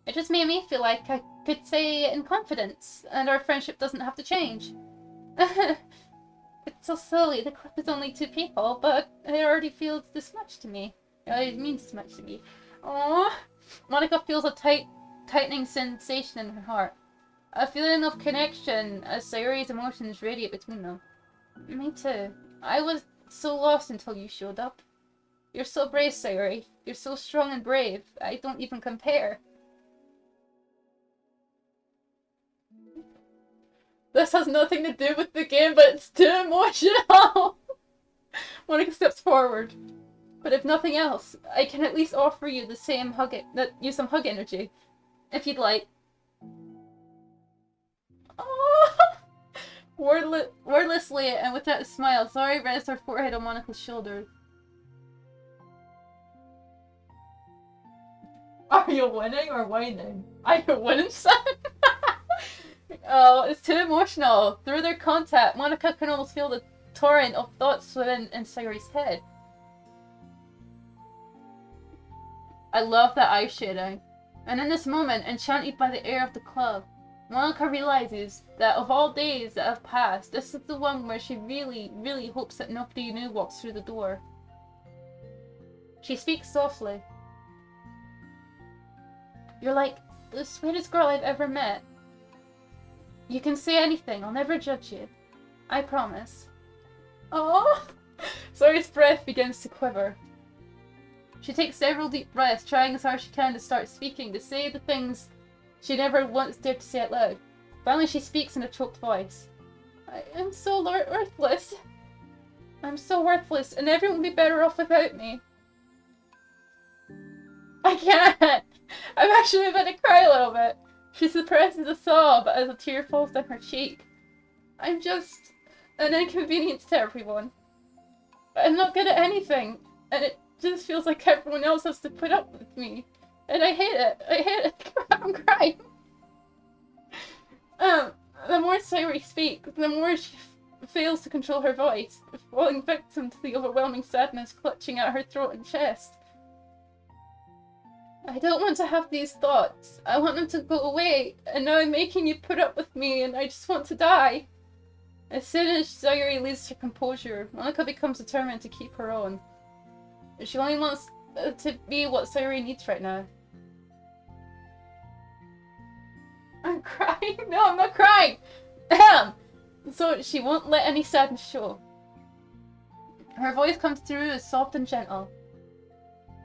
It just made me feel like I could say it in confidence, and our friendship doesn't have to change. It's so silly, the club is only 2 people, but it already feels this much to me. It already means this much to me. Aww. Monica feels a tightening sensation in her heart. A feeling of connection as Sayori's emotions radiate between them. Me too. I was so lost until you showed up. You're so brave, Sayori. You're so strong and brave. I don't even compare. This has nothing to do with the game, but it's too emotional! Monica steps forward. But if nothing else, I can at least offer you the same some hug energy. If you'd like. Oh! Wordlessly and without a smile, Sayori rests her forehead on Monica's shoulder. Are you winning or whining? Are you winning, son? Oh, it's too emotional. Through their contact, Monica can almost feel the torrent of thoughts within Sayori's head. I love that eye shading. And in this moment, enchanted by the air of the club, Monica realizes that of all days that have passed, this is the one where she really, really hopes that nobody new walks through the door. She speaks softly. You're like the sweetest girl I've ever met. You can say anything, I'll never judge you. I promise. Oh! Sayori's breath begins to quiver. She takes several deep breaths, trying as hard as she can to start speaking, to say the things she never once dared to say out loud. Finally she speaks in a choked voice. I am so worthless. I'm so worthless, and everyone will be better off without me. I can't! I'm actually about to cry a little bit. She suppresses a sob as a tear falls down her cheek. I'm just an inconvenience to everyone. I'm not good at anything, and it just feels like everyone else has to put up with me. And I hate it. I hate it. I'm crying. The more Sayuri speaks, the more she fails to control her voice, falling victim to the overwhelming sadness clutching at her throat and chest. I don't want to have these thoughts. I want them to go away, and now I'm making you put up with me, and I just want to die. As soon as Sayuri loses her composure, Monika becomes determined to keep her own. She only wants to be what Sayuri needs right now. I'm crying. No, I'm not crying. So she won't let any sadness show. Her voice comes through as soft and gentle.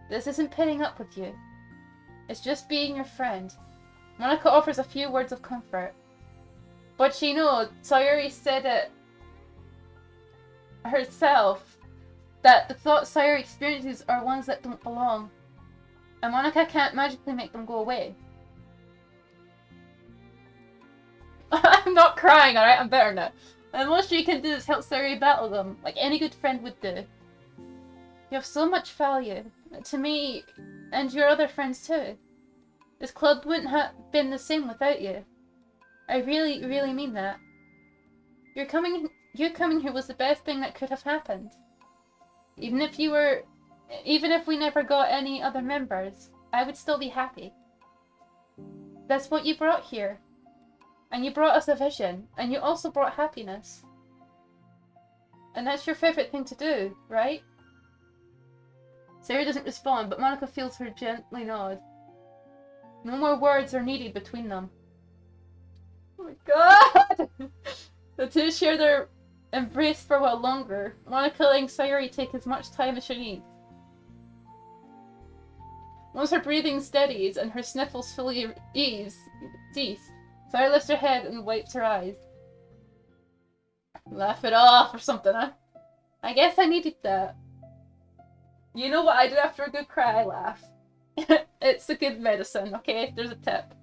This isn't pitting up with you. It's just being your friend. Monika offers a few words of comfort. But she knows, Sayuri said it herself, that the thoughts Sayuri experiences are ones that don't belong. And Monika can't magically make them go away. I'm not crying, alright? I'm better now. And most you can do is help Sayuri battle them, like any good friend would do. You have so much value, to me, and your other friends too. This club wouldn't have been the same without you. I really, really mean that. You coming here was the best thing that could have happened. Even if we never got any other members, I would still be happy. That's what you brought here. And you brought us a vision, and you also brought happiness. And that's your favorite thing to do, right? Sayuri doesn't respond, but Monika feels her gently nod. No more words are needed between them. Oh my god! The two share their embrace for a while longer, Monika letting Sayuri take as much time as she needs. Once her breathing steadies and her sniffles fully cease, Sayuri lifts her head and wipes her eyes. Laugh it off or something, huh? I guess I needed that. You know what I do after a good cry? I laugh. It's a good medicine, okay? There's a tip.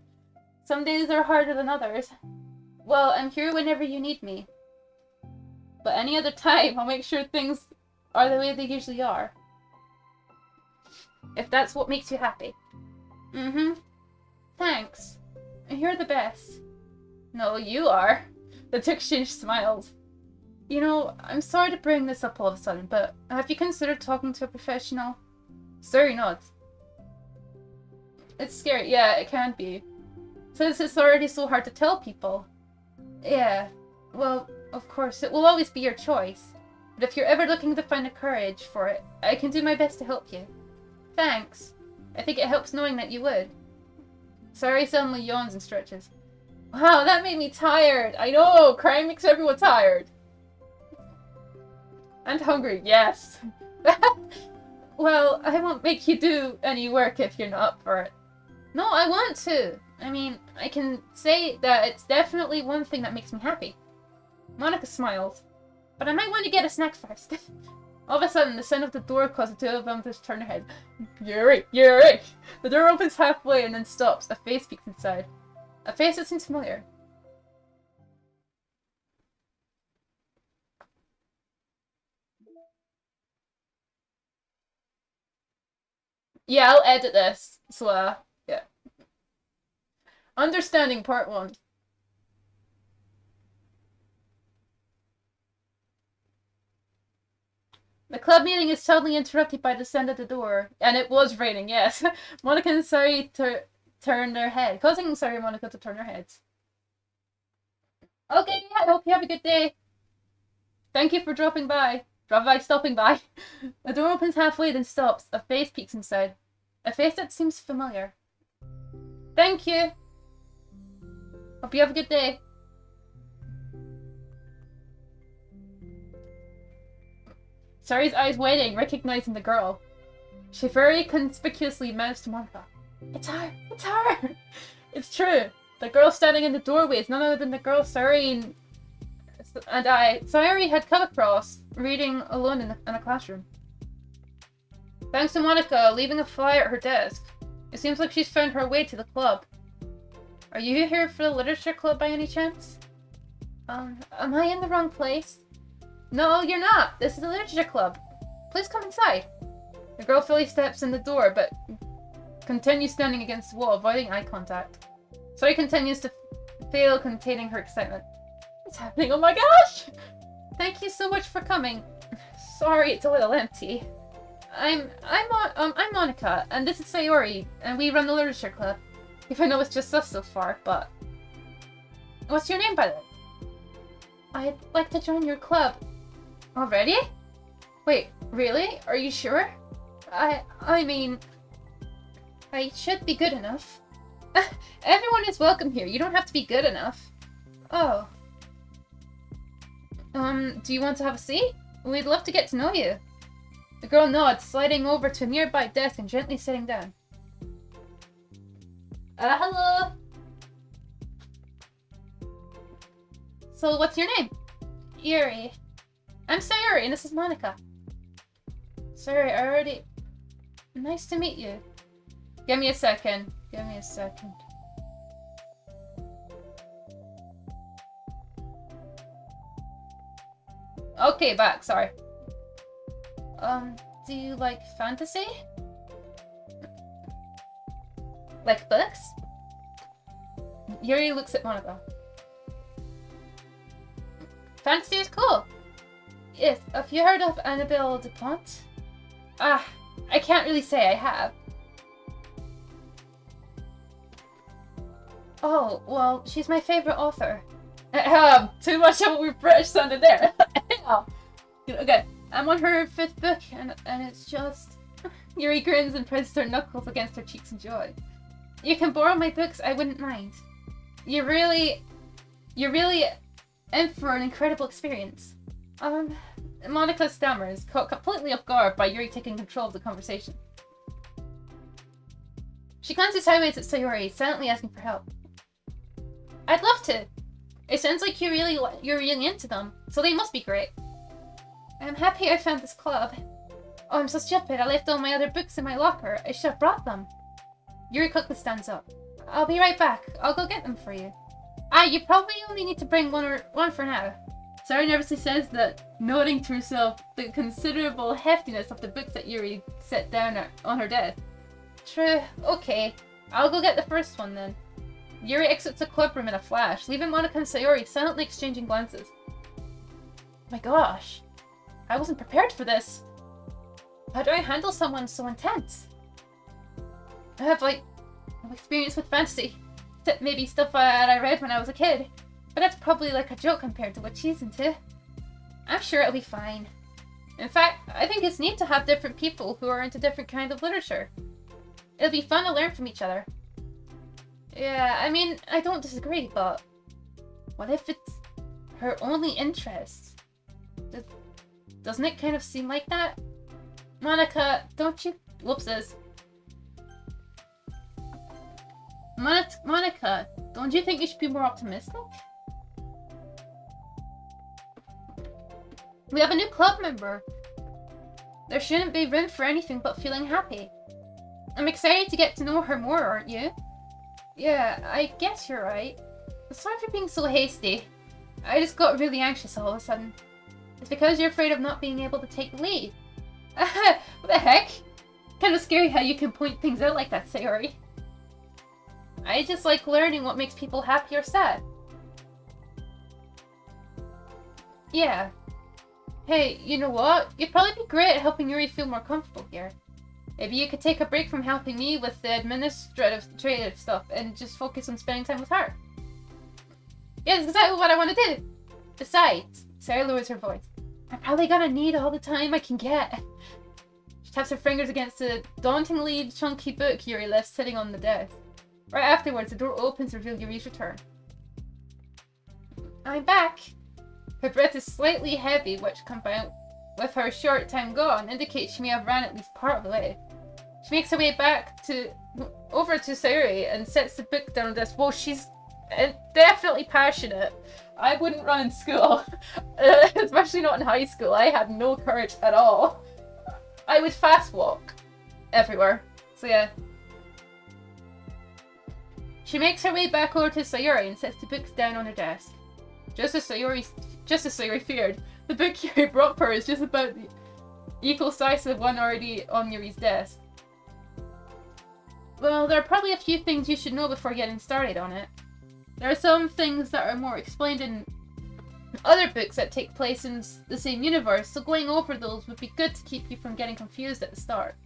Some days are harder than others. Well, I'm here whenever you need me. But any other time, I'll make sure things are the way they usually are. If that's what makes you happy. Mm-hmm. Thanks. You're the best. No, you are. The two exchange smiles. You know, I'm sorry to bring this up all of a sudden, but have you considered talking to a professional? Sayuri nods. It's scary. Yeah, it can be. Since it's already so hard to tell people. Yeah. Well, of course, it will always be your choice. But if you're ever looking to find the courage for it, I can do my best to help you. Thanks. I think it helps knowing that you would. Sayuri suddenly yawns and stretches. Wow, that made me tired. I know, crying makes everyone tired. And hungry, yes. Well, I won't make you do any work if you're not up for it. No, I want to. I mean, I can say that it's definitely one thing that makes me happy. Monika smiles. But I might want to get a snack first. All of a sudden, the sound of the door causes the two of them to turn their heads. Yuri! Yuri! The door opens halfway and then stops. A face peeks inside. A face that seems familiar. Yeah, I'll edit this. So, yeah. Understanding part 1. The club meeting is suddenly interrupted by the sound of the door. And it was raining, yes. Monika and Sayuri turn their head, causing Sayuri and Monika to turn their heads. Okay, I hope you have a good day. Thank you for stopping by. The door opens halfway, then stops. A face peeks inside. A face that seems familiar. Thank you. Hope you have a good day. Sayuri's eyes waiting, recognizing the girl. She very conspicuously mouths to Monika. It's her! It's her! It's true. The girl standing in the doorway is none other than the girl Sayuri and Sayuri had come across, reading alone in a classroom. Thanks to Monika leaving a flyer at her desk. It seems like she's found her way to the club. Are you here for the literature club by any chance? Am I in the wrong place? No, you're not. This is the literature club. Please come inside. The girl fully steps in the door, but continues standing against the wall, avoiding eye contact. Zoe continues to fail containing her excitement. What's happening? Oh my gosh! Thank you so much for coming. Sorry, it's a little empty. I'm Monica, and this is Sayori, and we run the literature club. If I know it's just us so far, but... What's your name, by the way? I'd like to join your club. Already? Wait, really? Are you sure? I mean... I should be good enough. Everyone is welcome here. You don't have to be good enough. Oh. Do you want to have a seat? We'd love to get to know you. The girl nods, sliding over to a nearby desk and gently sitting down. Hello! So, what's your name? Yuri. I'm Sayori, and this is Monica. Sorry, I already... Nice to meet you. Give me a second. Give me a second. Okay, back, sorry. Do you like fantasy? Like books? Yuri looks at Monica. Fantasy is cool. Yes, have you heard of Annabelle DuPont? Ah, I can't really say I have. Oh, well, she's my favorite author. Too much of a British sounded there. Okay, I'm on her 5th book, and it's just... Yuri grins and presses her knuckles against her cheeks in joy. You can borrow my books, I wouldn't mind. You're really in for an incredible experience. Monica stammers, caught completely off guard by Yuri taking control of the conversation. She glances sideways at Sayori, silently asking for help. I'd love to. It sounds like you're really into them, so they must be great. I'm happy I found this club. Oh, I'm so stupid. I left all my other books in my locker. I should have brought them. Yuri quickly stands up. I'll be right back. I'll go get them for you. You probably only need to bring one for now. Sarah nervously says that, noting to herself the considerable heftiness of the books that Yuri set down on her desk. True. Okay. I'll go get the first one then. Yuri exits the clubroom in a flash, leaving Monica and Sayori silently exchanging glances. My gosh. I wasn't prepared for this. How do I handle someone so intense? I have, like, no experience with fantasy. Except maybe stuff that I read when I was a kid. But that's probably like a joke compared to what she's into. I'm sure it'll be fine. In fact, I think it's neat to have different people who are into different kinds of literature. It'll be fun to learn from each other. Yeah, I mean, I don't disagree, but... What if it's her only interest? Doesn't it kind of seem like that? Monica, don't you... Whoopses. Monica, don't you think you should be more optimistic? We have a new club member. There shouldn't be room for anything but feeling happy. I'm excited to get to know her more, aren't you? Yeah, I guess you're right. Sorry for being so hasty. I just got really anxious all of a sudden. It's because you're afraid of not being able to take the lead. What the heck? Kind of scary how you can point things out like that, Sayori. I just like learning what makes people happy or sad. Yeah. Hey, you know what? You'd probably be great at helping Yuri feel more comfortable here. Maybe you could take a break from helping me with the administrative stuff and just focus on spending time with her. Yeah, that's exactly what I want to do. Besides, Sarah lowers her voice. I'm probably gonna need all the time I can get. She taps her fingers against the dauntingly chunky book Yuri left sitting on the desk. Right afterwards, the door opens to reveal Yuri's return. I'm back. Her breath is slightly heavy, which combined with her short time gone indicates she may have ran at least part of the way. She makes her way back over to Sayori and sets the book down on the desk. Well, she's definitely passionate. I wouldn't run in school, especially not in high school. I had no courage at all. I would fast walk everywhere. So yeah. She makes her way back over to Sayuri and sets the books down on her desk. Just as Sayuri feared, the book Yuri brought for her is just about the equal size of one already on Yuri's desk. Well, there are probably a few things you should know before getting started on it. There are some things that are more explained in other books that take place in the same universe, so going over those would be good to keep you from getting confused at the start.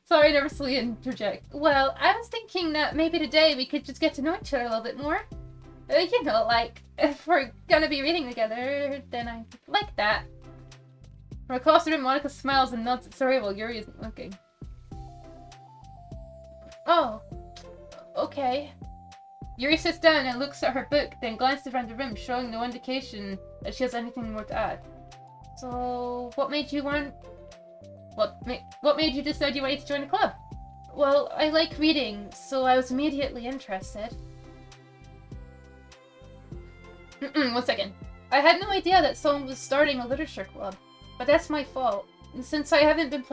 Sorry, nervously interject. Well, I was thinking that maybe today we could just get to know each other a little bit more. You know, like, if we're gonna be reading together, then I like that. From across the room, Monica smiles and nods at Sayuri while Yuri isn't looking. Oh, okay. Yuri sits down and looks at her book, then glances around the room, showing no indication that she has anything more to add. So, what made you decide you wanted to join the club? Well, I like reading, so I was immediately interested. 1 second. I had no idea that someone was starting a literature club, but that's my fault, since I haven't been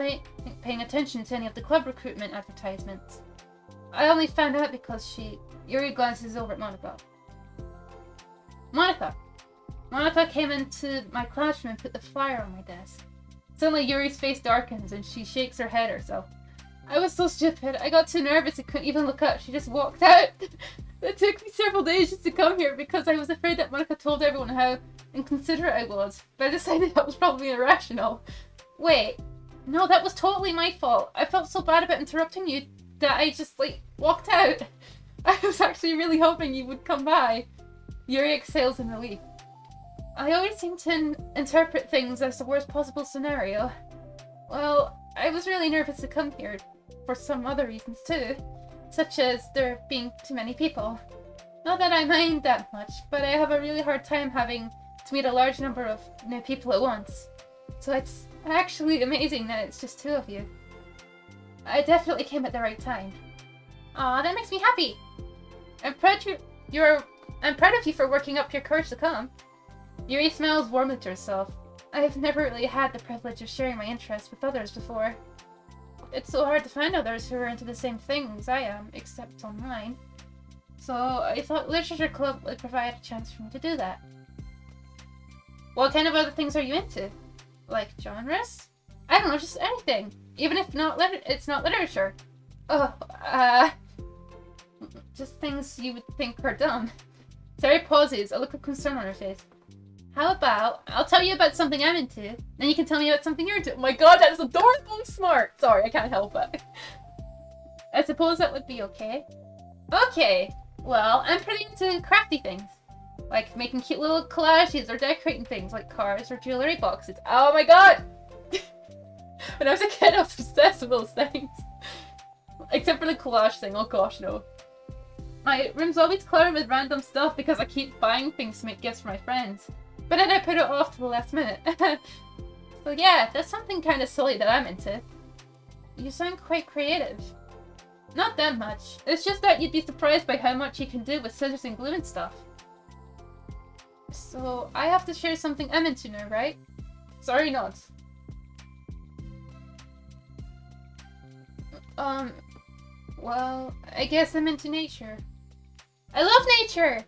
paying attention to any of the club recruitment advertisements. I only found out because Yuri glances over at Monica. Monica came into my classroom and put the flyer on my desk. Suddenly Yuri's face darkens and she shakes her head herself. I was so stupid. I got too nervous and couldn't even look up. She just walked out. It took me several days just to come here because I was afraid that Monica told everyone how inconsiderate I was, but I decided that was probably irrational. Wait, no, that was totally my fault. I felt so bad about interrupting you that I just, walked out. I was actually really hoping you would come by. Yuri exhales in relief. I always seem to interpret things as the worst possible scenario. Well, I was really nervous to come here for some other reasons too, such as there being too many people. Not that I mind that much, but I have a really hard time having to meet a large number of new people at once. So it's actually amazing that it's just 2 of you. I definitely came at the right time. Aw, that makes me happy! I'm proud of you for working up your courage to come. Yuri smiles warmly to herself. I've never really had the privilege of sharing my interests with others before. It's so hard to find others who are into the same things I am, except online. So I thought Literature Club would provide a chance for me to do that. What kind of other things are you into? Like genres? I don't know, just anything. Even if it's not literature. Just things you would think are dumb. Terry pauses, a look of concern on her face. How about, I'll tell you about something I'm into, then you can tell me about something you're into. Oh my god, that's adorable and smart! Sorry, I can't help it. I suppose that would be okay. Okay, well, I'm pretty into crafty things. Like making cute little collages or decorating things like cars or jewelry boxes. Oh my god! When I was a kid, I was obsessed with those things. Except for the collage thing, oh gosh, no. My room's always cluttered with random stuff because I keep buying things to make gifts for my friends. But then I put it off to the last minute. So yeah, that's something kind of silly that I'm into. You sound quite creative. Not that much. It's just that you'd be surprised by how much you can do with scissors and glue and stuff. So I have to share something I'm into now, right? Sorry, nods. Well, I guess I'm into nature. I love nature!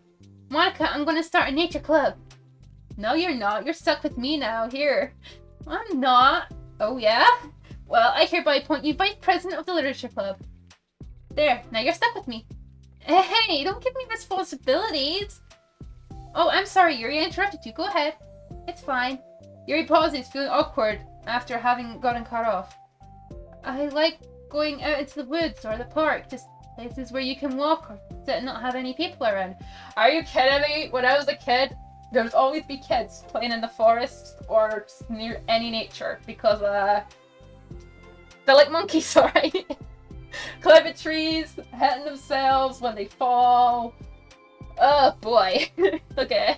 Monica, I'm gonna start a nature club. No, you're not. You're stuck with me now. Here. I'm not. Oh, yeah? Well, I hereby appoint you Vice President of the Literature Club. There. Now you're stuck with me. Hey, don't give me responsibilities. Oh, I'm sorry, Yuri. I interrupted you. Go ahead. It's fine. Yuri pauses, feeling awkward after having gotten cut off. I like going out into the woods or the park, just places where you can walk or sit and not have any people around. Are you kidding me? When I was a kid, there would always be kids playing in the forest or near any nature because they're like monkeys, alright? Climbing trees, hitting themselves when they fall. Oh boy. Okay.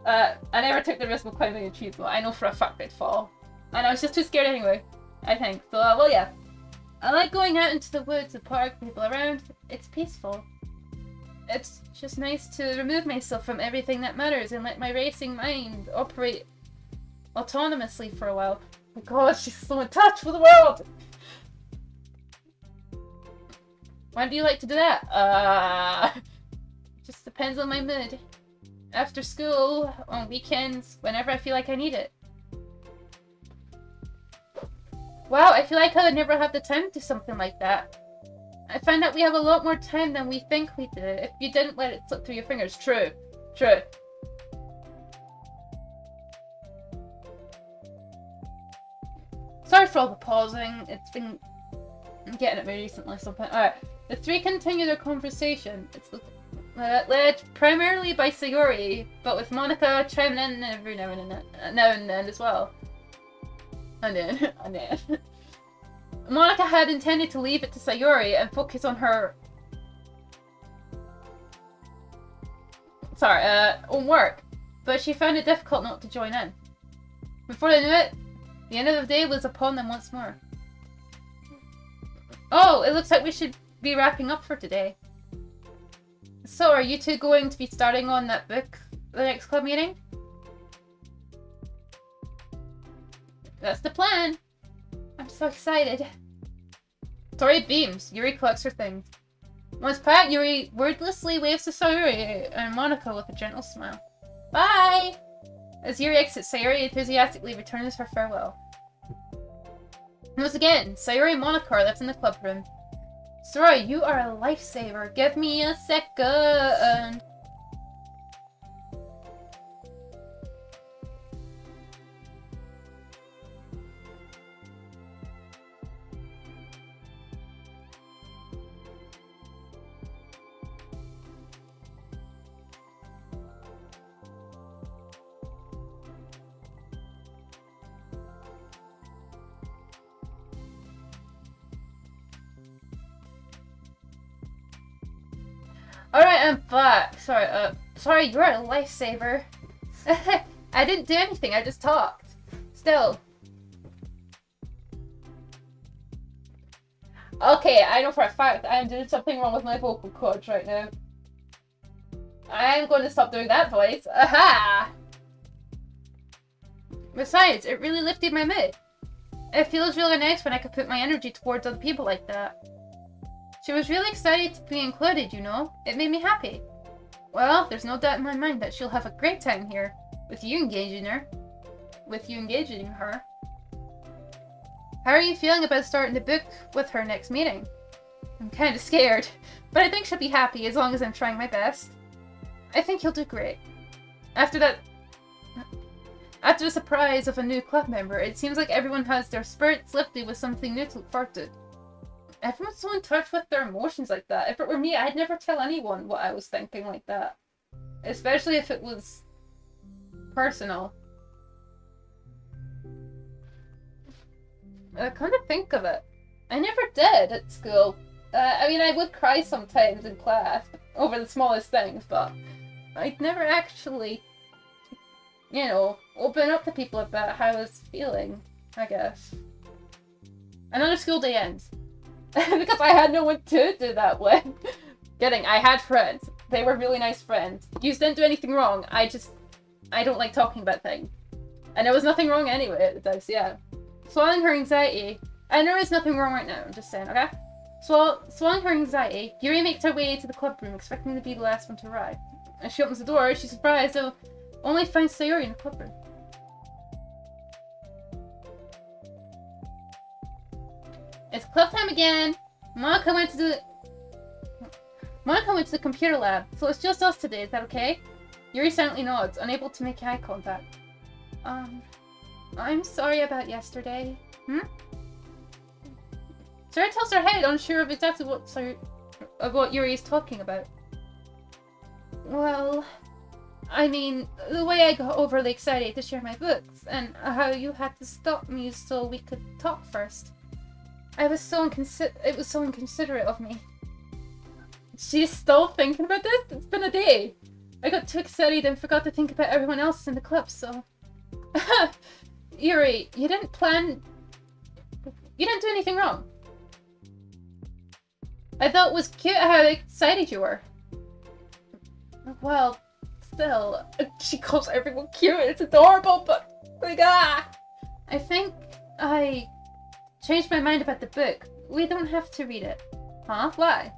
I never took the risk of climbing a tree, but I know for a fact I'd fall. And I was just too scared anyway, I think. So, well, yeah. I like going out into the woods, the park, people around. It's peaceful. It's just nice to remove myself from everything that matters and let my racing mind operate autonomously for a while. Oh my god, she's so in touch with the world! When do you like to do that? Just depends on my mood. After school, on weekends, whenever I feel like I need it. Wow, I feel like I would never have the time to do something like that. I find that we have a lot more time than we think we do if you didn't let it slip through your fingers. True. True. Sorry for all the pausing. It's been getting at me recently. Alright. The three continue their conversation. It's led primarily by Sayori, but with Monica chiming in every now and then as well. And then. Monica had intended to leave it to Sayori and focus on her own work, but she found it difficult not to join in. Before they knew it, the end of the day was upon them once more. Oh, it looks like we should be wrapping up for today. So, are you two going to be starting on that book the next club meeting? That's the plan. I'm so excited. Tori beams. Yuri collects her things. Once packed, Yuri wordlessly waves to Sayori and Monica with a gentle smile. Bye! As Yuri exits, Sayori enthusiastically returns her farewell. Once again, Sayori and Monica are left in the club room. Sora, you are a lifesaver. Give me a second. Alright, I'm back. Sorry, you're a lifesaver. I didn't do anything, I just talked. Still. Okay, I know for a fact I am doing something wrong with my vocal cords right now. I'm going to stop doing that voice. Aha! Besides, it really lifted my mood. It feels really nice when I can put my energy towards other people like that. She was really excited to be included, you know? It made me happy. Well, there's no doubt in my mind that she'll have a great time here. With you engaging her. How are you feeling about starting the book with her next meeting? I'm kinda scared, but I think she'll be happy as long as I'm trying my best. I think you'll do great. After the surprise of a new club member, it seems like everyone has their spirits lifted with something new to look forward to. Everyone's so in touch with their emotions like that. If it were me, I'd never tell anyone what I was thinking like that. Especially if it was personal. Come to think of it, I never did at school. I mean, I would cry sometimes in class over the smallest things, but I'd never actually, you know, open up to people about how I was feeling, I guess. Another school day ends. Because I had no one to do that with. Kidding, I had friends. They were really nice friends. You didn't do anything wrong, I don't like talking about things. And there was nothing wrong anyway at the time, so yeah. Swallowing her anxiety. And there is nothing wrong right now, I'm just saying, okay? Swallowing her anxiety, Yuri makes her way to the club room, expecting to be the last one to arrive. As she opens the door, she's surprised to only find Sayori in the club room. It's club time again! Monica went to the computer lab, so it's just us today, is that okay? Yuri silently nods, unable to make eye contact. I'm sorry about yesterday. Sarah tilts her head, unsure of exactly what Yuri is talking about. Well, I mean, the way I got overly excited to share my books, and how you had to stop me so we could talk first. It was so inconsiderate of me. She's still thinking about this? It's been a day. I got too excited and forgot to think about everyone else in the club, so... Yuri, you didn't do anything wrong. I thought it was cute how excited you were. Well, still, she calls everyone cute, it's adorable, but... like, I think I changed my mind about the book. We don't have to read it. Huh? Why?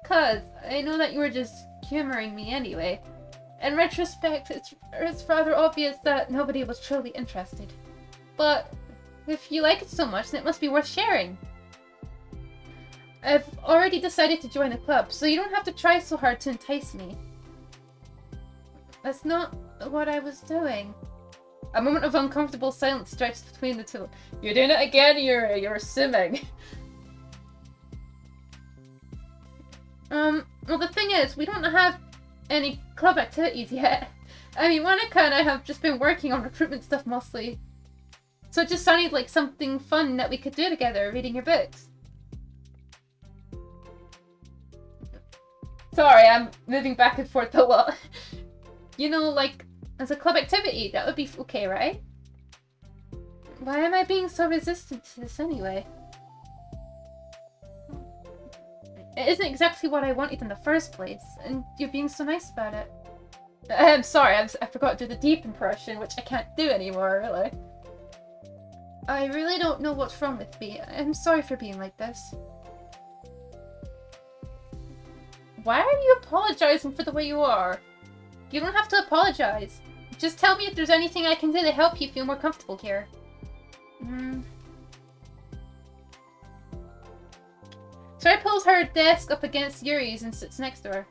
Because I know that you were just humoring me anyway. In retrospect, it's rather obvious that nobody was truly interested. But if you like it so much, then it must be worth sharing. I've already decided to join the club, so you don't have to try so hard to entice me. That's not what I was doing. A moment of uncomfortable silence stretched between the two. You're doing it again, you're assuming. Well, the thing is, we don't have any club activities yet. I mean, Monica and I have just been working on recruitment stuff mostly. So it just sounded like something fun that we could do together, reading your books. Sorry, I'm moving back and forth a lot. You know, like, as a club activity, that would be okay, right? Why am I being so resistant to this anyway? It isn't exactly what I wanted in the first place, and you're being so nice about it. I'm sorry, I forgot to do the deep impression, which I can't do anymore, really. I really don't know what's wrong with me. I'm sorry for being like this. Why are you apologizing for the way you are? You don't have to apologize. Just tell me if there's anything I can do to help you feel more comfortable here. Sari pulls her desk up against Yuri's and sits next to her.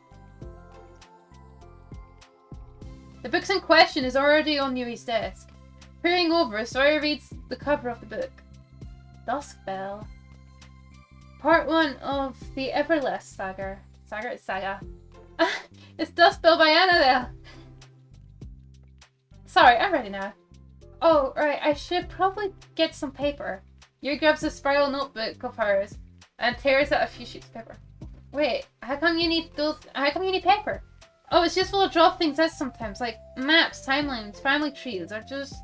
The books in question is already on Yuri's desk. Peering over, Sari reads the cover of the book. Duskbell. Part 1 of the Everlast Saga. Saga. It's Duskbell by Annabelle. Sorry, I'm ready now. Oh, right, I should probably get some paper. Yuri grabs a spiral notebook of hers and tears out a few sheets of paper. Wait, how come you need paper? Oh, it's useful to draw things out sometimes, like maps, timelines, family trees, or just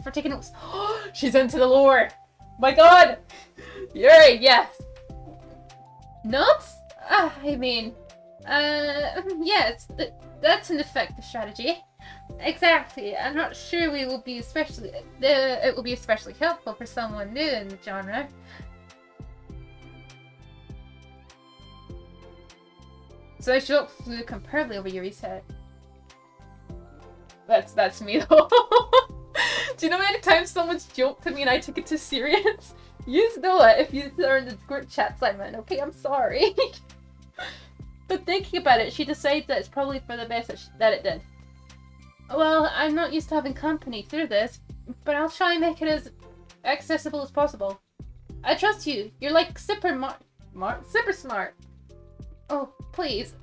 for taking notes. She's into the lore! My god! Yuri, yes! Notes? Yes, that's an effective strategy. Exactly. I'm not sure it will be especially helpful for someone new in the genre. So I should flew comparably over Yuri's head. That's me though. Do you know how many times someone's joked to me and I took it too serious? You know it if you are in the group chat, Simon. Okay, I'm sorry. But thinking about it, she decides that it's probably for the best that it did. Well, I'm not used to having company through this, but I'll try and make it as accessible as possible. I trust you. You're like super smart. Oh, please.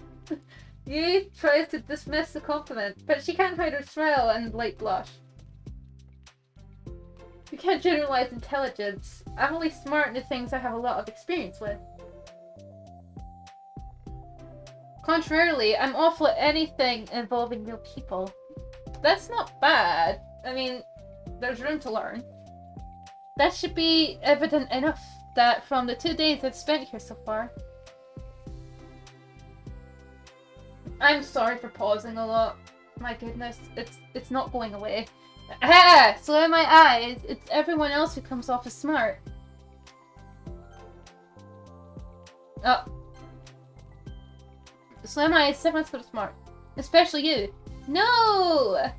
Yi tries to dismiss the compliment, but she can't hide her smile and light blush. You can't generalize intelligence. I'm only smart in the things I have a lot of experience with. Contrarily, I'm awful at anything involving real people. That's not bad. I mean, there's room to learn. That should be evident enough that from the 2 days I've spent here so far. I'm sorry for pausing a lot. My goodness, it's not going away. Ah! So in my eyes, it's everyone else who comes off as smart. Oh. So in my eyes, everyone's sort of smart. Especially you. No!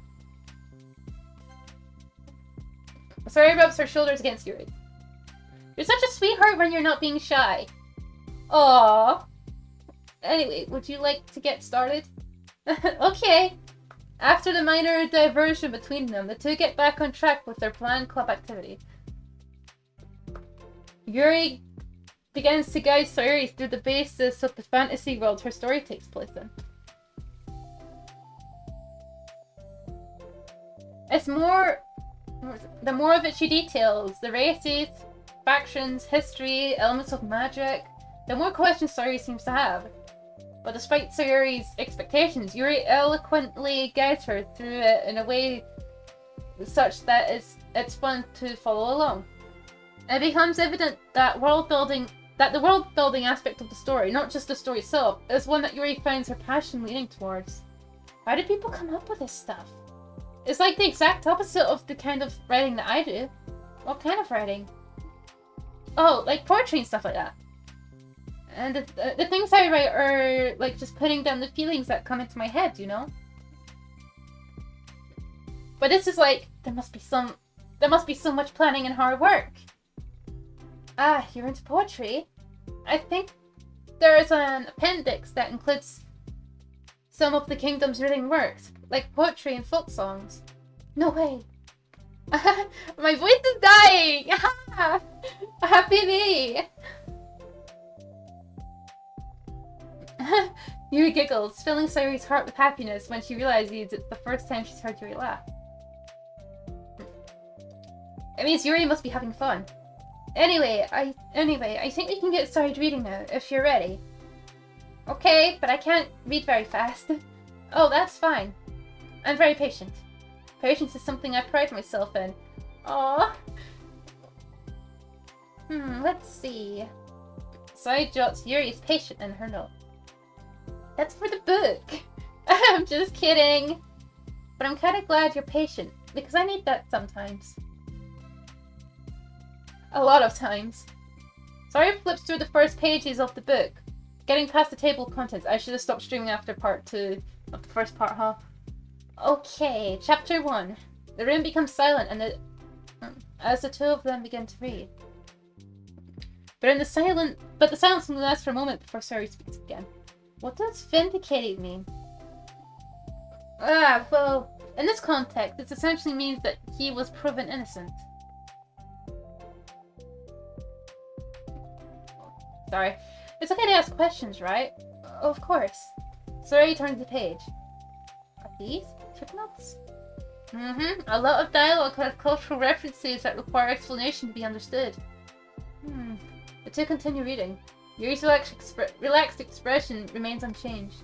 Sari rubs her shoulders against Yuri. You're such a sweetheart when you're not being shy. Aww. Anyway, would you like to get started? Okay. After the minor diversion between them, the two get back on track with their planned club activity. Yuri begins to guide Sari through the basis of the fantasy world her story takes place in. The more of it she details, the races, factions, history, elements of magic, the more questions Sari seems to have. But despite Sari's expectations, Yuri eloquently guides her through it in a way such that it's fun to follow along. It becomes evident that the world-building aspect of the story, not just the story itself, is one that Yuri finds her passion leaning towards. How do people come up with this stuff? It's like the exact opposite of the kind of writing that I do. What kind of writing? Oh, like poetry and stuff like that. And the things I write are like just putting down the feelings that come into my head, you know? But this is like, there must be so much planning and hard work. Ah, you're into poetry? I think there is an appendix that includes some of the kingdom's written works, like poetry and folk songs. No way. My voice is dying! Happy me! Yuri giggles, filling Sayuri's heart with happiness when she realizes it's the first time she's heard Yuri laugh. It means Yuri must be having fun. Anyway, I think we can get started reading now, if you're ready. Okay, but I can't read very fast. Oh, that's fine. I'm very patient. Patience is something I pride myself in. Aww. Let's see. Sai jots Yuri is patient in her note. That's for the book. I'm just kidding. But I'm kind of glad you're patient, because I need that sometimes. A lot of times. Sai flips through the first pages of the book. Getting past the table of contents. I should have stopped streaming after part 2 of the first part, huh? Okay, chapter 1. The room becomes silent as the two of them begin to read. But the silence only lasts for a moment before Sayuri speaks again. What does vindicated mean? Well, in this context, this essentially means that he was proven innocent. Sorry. It's okay to ask questions, right? Of course. Sayuri turns the page. Are these footnotes? A lot of dialogue has cultural references that require explanation to be understood. The two continue reading. Yuri's relaxed expression remains unchanged.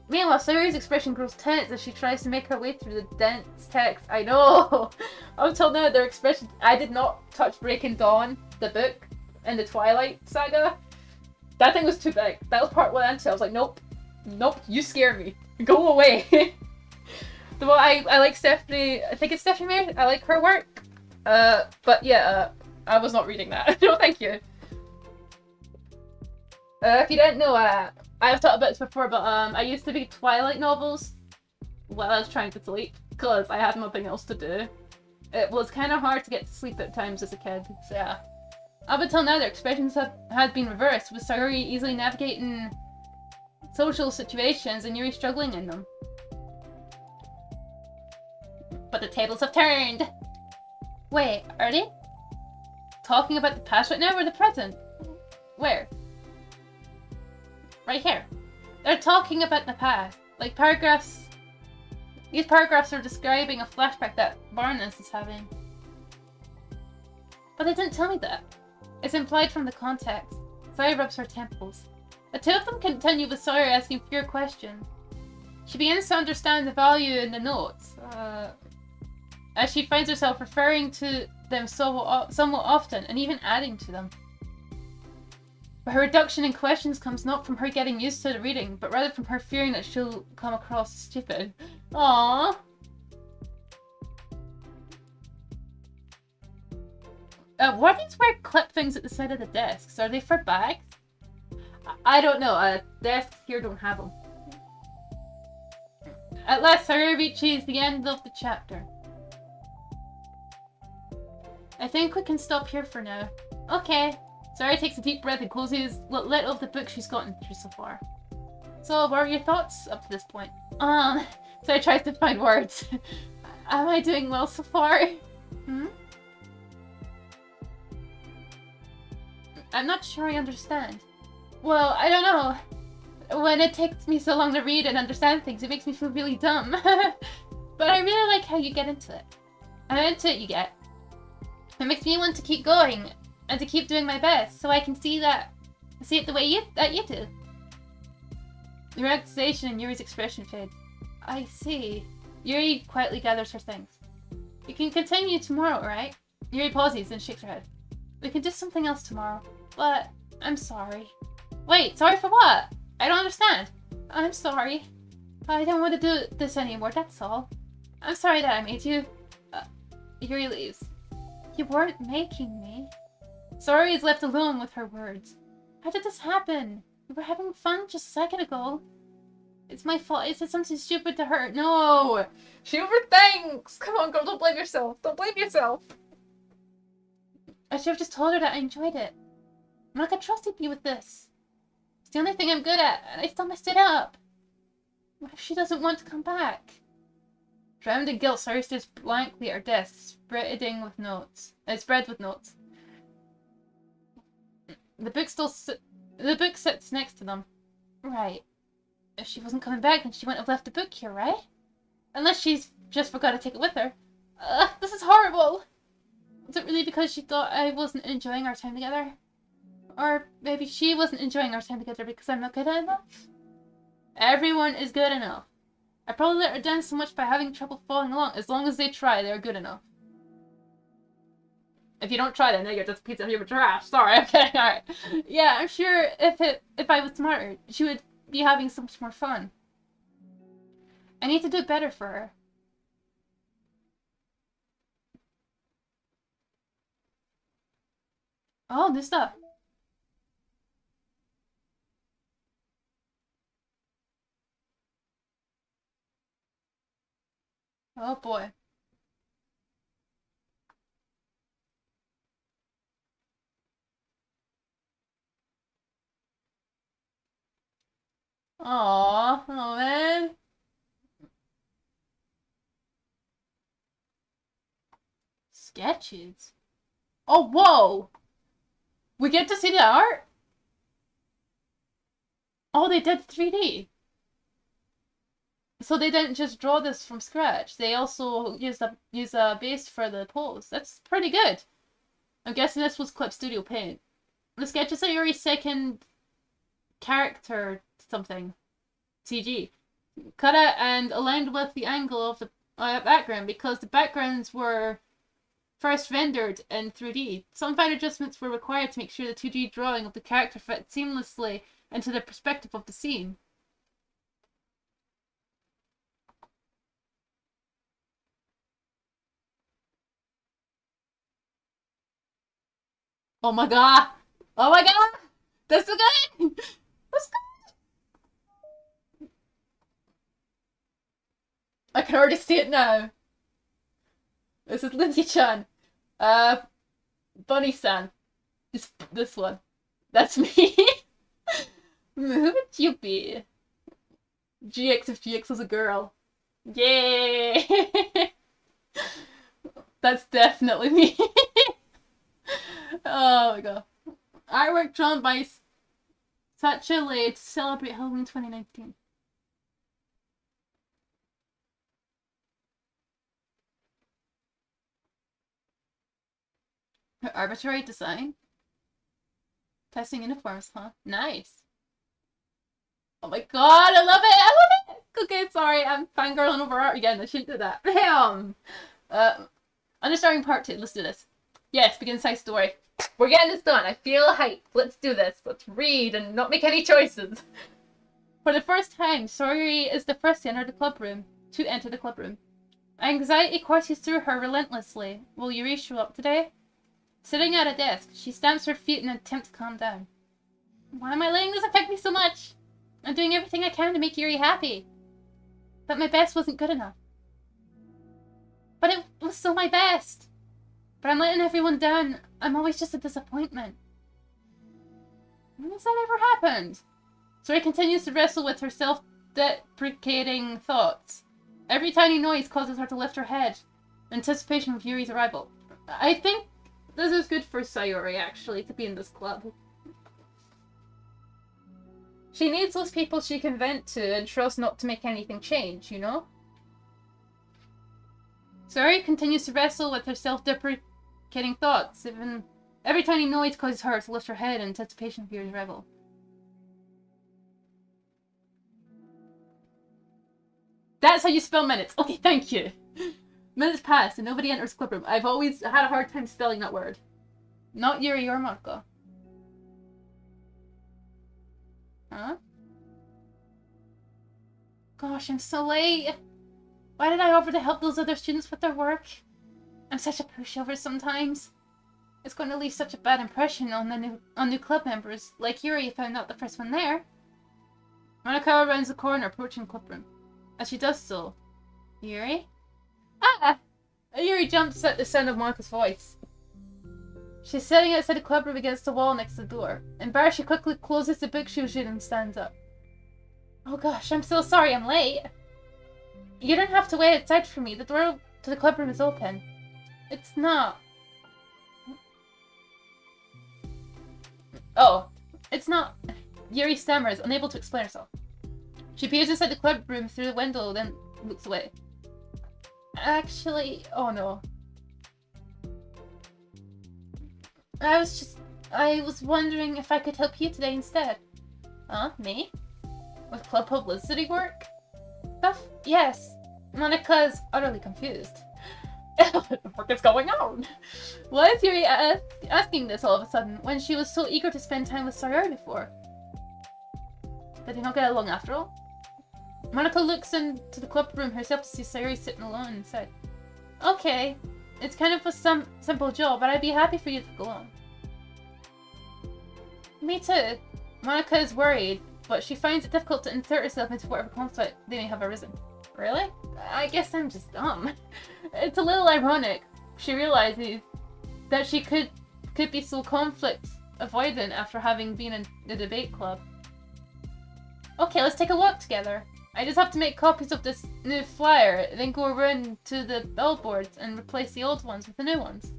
Meanwhile, Sayuri's expression grows tense as she tries to make her way through the dense text. I know! Until now, their expression... I did not touch Breaking Dawn, the book, in the Twilight saga. That thing was too big. That was part 1 and 2. I was like, nope. Nope, you scare me. Go away. Though I like Stephanie... I think it's Stephanie Meyer. I like her work. But yeah, I was not reading that. No, thank you. If you didn't know, I've talked about this before, but I used to read Twilight novels while I was trying to sleep, because I had nothing else to do. It was kind of hard to get to sleep at times as a kid, so yeah. Up until now, their expressions had been reversed, with Sayuri easily navigating social situations and Yuri struggling in them. But the tables have turned! Wait, are they talking about the past right now or the present? Where? Right here. They're talking about the past. Like paragraphs... These paragraphs are describing a flashback that Barnes is having. But they didn't tell me that. It's implied from the context. Sayuri rubs her temples. The two of them continue with Sayuri asking fewer questions. She begins to understand the value in the notes, as she finds herself referring to them somewhat often and even adding to them. But her reduction in questions comes not from her getting used to the reading, but rather from her fearing that she'll come across as stupid. Aww. Why do these weird clip things at the side of the desks? Are they for bags? I don't know. Desks here don't have them. At last, Sayuri reaches the end of the chapter. I think we can stop here for now. Okay. Sayuri takes a deep breath and closes what little of the book she's gotten through so far. So, what are your thoughts up to this point? Sayuri tries to find words. Am I doing well so far? I'm not sure I understand. Well, I don't know. When it takes me so long to read and understand things, it makes me feel really dumb. But I really like how you get into it. How into it you get. It makes me want to keep going and to keep doing my best, so I can see it the way that you do. The relaxation in Yuri's expression fades. I see. Yuri quietly gathers her things. You can continue tomorrow, right? Yuri pauses and shakes her head. We can do something else tomorrow, but I'm sorry. Wait, sorry for what? I don't understand. I'm sorry. I don't want to do this anymore, that's all. I'm sorry that I made you. Yuri leaves. You weren't making me. Sayuri is left alone with her words. How did this happen? We were having fun just a second ago. It's my fault. I said something stupid to her. No! She overthinks! Come on, girl, don't blame yourself. Don't blame yourself. I should have just told her that I enjoyed it. Monica trusted me with this. It's the only thing I'm good at, and I still messed it up. What if she doesn't want to come back? Drowned in guilt, Cyrus stares blankly at her desk, spread with notes. The book sits next to them. Right. If she wasn't coming back, then she wouldn't have left the book here, right? Unless she's just forgot to take it with her. This is horrible! Is it really because she thought I wasn't enjoying our time together? Or maybe she wasn't enjoying our time together because I'm not good enough? Everyone is good enough. I probably let her down so much by having trouble following along. As long as they try, they're good enough. If you don't try, then you're just a piece of human trash. Sorry, okay, alright. Yeah, I'm sure if I was smarter, she would be having so much more fun. I need to do better for her. Oh, new stuff. Oh boy. Aww, oh man. Sketches. Oh, whoa! We get to see the art? Oh, they did 3D. So they didn't just draw this from scratch. They also use a base for the pose. That's pretty good. I'm guessing this was Clip Studio Paint. The sketches are your second character something. CG. Cut it and aligned with the angle of the background because the backgrounds were first rendered in 3D. Some fine adjustments were required to make sure the 2D drawing of the character fit seamlessly into the perspective of the scene. Oh my god! Oh my god! That's so good! That's good! I can already see it now. This is Lindsay-chan. Bunny-san. This one. That's me. Who would you be? GX if GX was a girl. Yay! That's definitely me. Oh my god. Artwork drawn by Sacha Lei to celebrate Halloween 2019. Her arbitrary design? Testing uniforms, huh? Nice. Oh my god, I love it! I love it! Okay, sorry, I'm fangirling over art again. I shouldn't do that. Bam! Understanding part 2. Let's do this. Yes, begin side story. We're getting this done. I feel hyped. Let's do this. Let's read and not make any choices. For the first time, Sori is the first to enter the club room. Anxiety courses through her relentlessly. Will Yuri show up today? Sitting at a desk, she stamps her feet in an attempt to calm down. Why am I letting this affect me so much? I'm doing everything I can to make Yuri happy. But my best wasn't good enough. But it was still my best. But I'm letting everyone down. I'm always just a disappointment. When has that ever happened? Sori continues to wrestle with her self-deprecating thoughts. Every tiny noise causes her to lift her head. Anticipation of Yuri's arrival. I think this is good for Sayori, actually, to be in this club. She needs those people she can vent to and trust not to make anything change, you know? Sayori continues to wrestle with her self-deprecating thoughts. Even every tiny noise causes her to lift her head in anticipation of Yuri's arrival. That's how you spell minutes. Okay, thank you. Minutes pass and nobody enters club room. I've always had a hard time spelling that word. Not Yuri or Marco. Huh? Gosh, I'm so late. Why did I offer to help those other students with their work? I'm such a pushover sometimes. It's going to leave such a bad impression on new club members, like Yuri if I'm not the first one there. Monica rounds the corner, approaching the clubroom. As she does so, Yuri? Ah! Yuri jumps at the sound of Monica's voice. She's sitting outside the clubroom against the wall next to the door. Embarrassed, she quickly closes the book she was reading and stands up. Oh gosh, I'm so sorry I'm late. You don't have to wait outside for me. The door to the clubroom is open. It's not. Oh, it's not. Yuri stammers, unable to explain herself. She peers inside the clubroom through the window, then looks away. Actually, oh no. I was wondering if I could help you today instead. Huh? Me? With club publicity work? Stuff? Yes. Monica is utterly confused. What the fuck is going on? Why is Yuri asking this all of a sudden, when she was so eager to spend time with Sayori before? Did they not get along after all? Monica looks into the club room herself to see Sayori sitting alone inside. Okay, it's kind of a simple job, but I'd be happy for you to go on. Me too. Monica is worried, but she finds it difficult to insert herself into whatever conflict they may have arisen. Really? I guess I'm just dumb. It's a little ironic. She realizes that she could be so conflict avoidant after having been in the debate club. Okay, let's take a walk together. I just have to make copies of this new flyer, then go around to the billboards and replace the old ones with the new ones.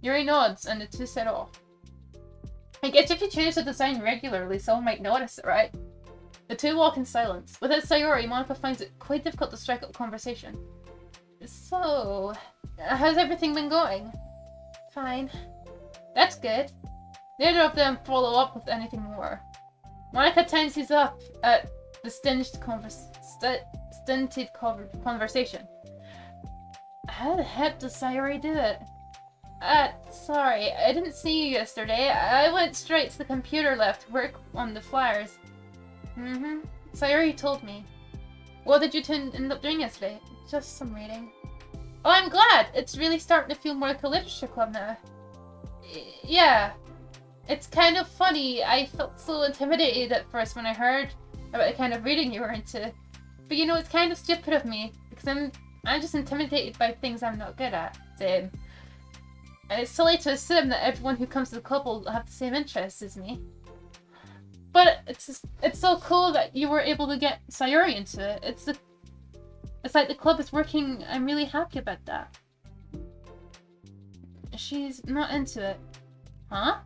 Yuri nods and the two set off. I guess if you change the design regularly, someone might notice it, right? The two walk in silence. Without Sayori, Monica finds it quite difficult to strike up a conversation. So, how's everything been going? Fine. That's good. Neither of them follow up with anything more. Monica tenses up at the stinted conversation. How the heck does Sayori do it? Sorry, I didn't see you yesterday. I went straight to the computer lab to work on the flyers. Sayori told me. What did you end up doing yesterday? Just some reading. Oh, I'm glad! It's really starting to feel more like a literature club now. Yeah. It's kind of funny. I felt so intimidated at first when I heard about the kind of reading you were into. But you know, it's kind of stupid of me, because I'm just intimidated by things I'm not good at. Same. And it's silly to assume that everyone who comes to the club will have the same interests as me. But it's so cool that you were able to get Sayori into it. It's like the club is working. I'm really happy about that. She's not into it. Huh?